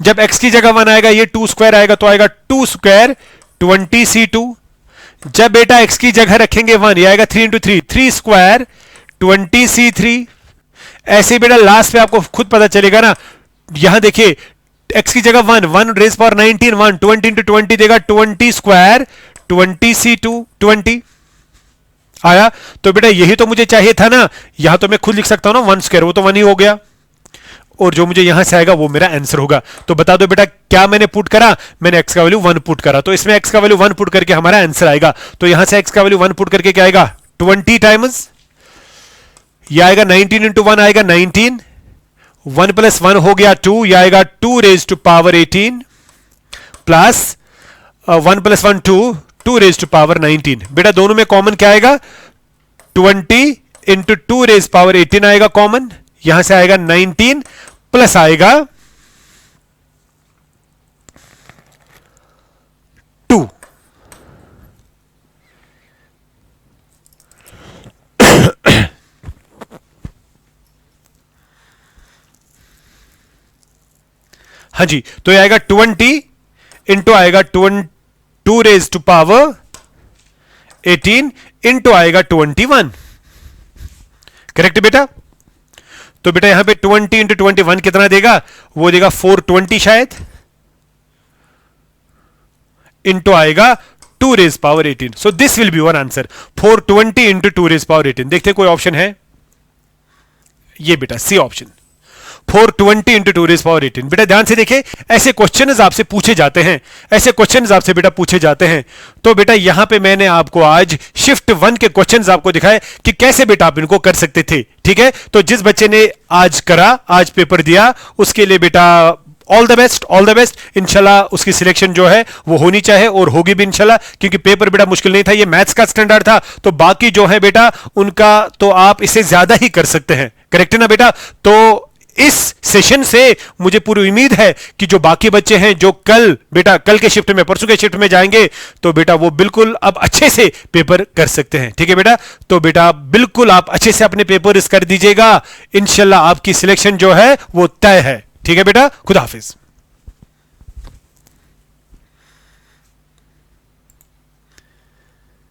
जब x की जगह 1 आएगा ये 2 स्क्वायर आएगा तो आएगा 2 स्क्वायर 20c2, जब बेटा x की जगह रखेंगे 1, ये आएगा 3 इंटू 3, 3 स्क्वायर 20c3। ऐसे बेटा लास्ट पे आपको खुद पता चलेगा ना, यहां देखिए x की जगह 1, 1 रेज पावर 19, 1 20 इंटू 20 देगा 20 स्क्वायर 20c2 20। आया? तो बेटा यही तो मुझे चाहिए था ना, यहां तो मैं खुद लिख सकता हूं ना 1 स्क्वायर, वो तो 1 ही हो गया, और जो मुझे यहां से आएगा वो मेरा आंसर होगा। तो बता दो बेटा क्या मैंने पुट करा, मैंने x का वैल्यू 1 पुट करा, तो इसमें x का वैल्यू 1 पुट करके हमारा आंसर आएगा। तो यहां से x का वैल्यू 1 पुट करके क्या आएगा 20 टाइम्स, ये आएगा 19 इंटू 1 आएगा 19, 1 प्लस 1 हो गया 2, यह आएगा 2 raise to power 18 plus 1 plus 1 2, 2 raise to power 19। बेटा दोनों में कॉमन क्या आएगा 20 इंटू 2 रेज पावर 18 आएगा कॉमन, यहां से आएगा 19 प्लस आएगा 2। हाँ जी, तो ये आएगा 20 इंटू आएगा 2 रेज टू पावर 18 इंटू आएगा 21। करेक्ट बेटा? तो बेटा यहां पे 20 इंटू 21 कितना देगा, वो देगा 420 शायद, इंटू आएगा 2 raise power 18। So this will be one answer 420 into 2 raise power 18। देखते कोई ऑप्शन है? ये बेटा C option 420 into 2 raise power 18। बेटा ध्यान से देखिए, ऐसे क्वेश्चंस आपसे पूछे जाते हैं, ऐसे क्वेश्चंस आपसे बेटा पूछे जाते हैं। तो बेटा यहां पे मैंने आपको आज शिफ्ट 1 के क्वेश्चंस आपको दिखाए कि कैसे बेटा आप इनको कर सकते थे। ठीक है, तो जिस बच्चे ने आज करा, आज पेपर दिया, उसके लिए बेटा all the best, all the best. इंशाल्लाह उसकी सिलेक्शन जो है वो होनी चाहिए और होगी भी इंशाल्लाह, क्योंकि पेपर बेटा मुश्किल नहीं था, ये मैथ्स का स्टैंडर्ड था। तो बाकी जो है बेटा उनका तो आप इससे ज्यादा ही कर सकते हैं। करेक्ट है ना बेटा? तो इस सेशन से मुझे पूरी उम्मीद है कि जो बाकी बच्चे हैं जो कल बेटा कल के शिफ्ट में, परसों के शिफ्ट में जाएंगे, तो बेटा वो बिल्कुल अब अच्छे से पेपर कर सकते हैं। ठीक है बेटा? तो बेटा बिल्कुल आप अच्छे से अपने पेपर कर दीजिएगा, इंशाल्लाह आपकी सिलेक्शन जो है वो तय है। ठीक है बेटा? खुदा हाफिज।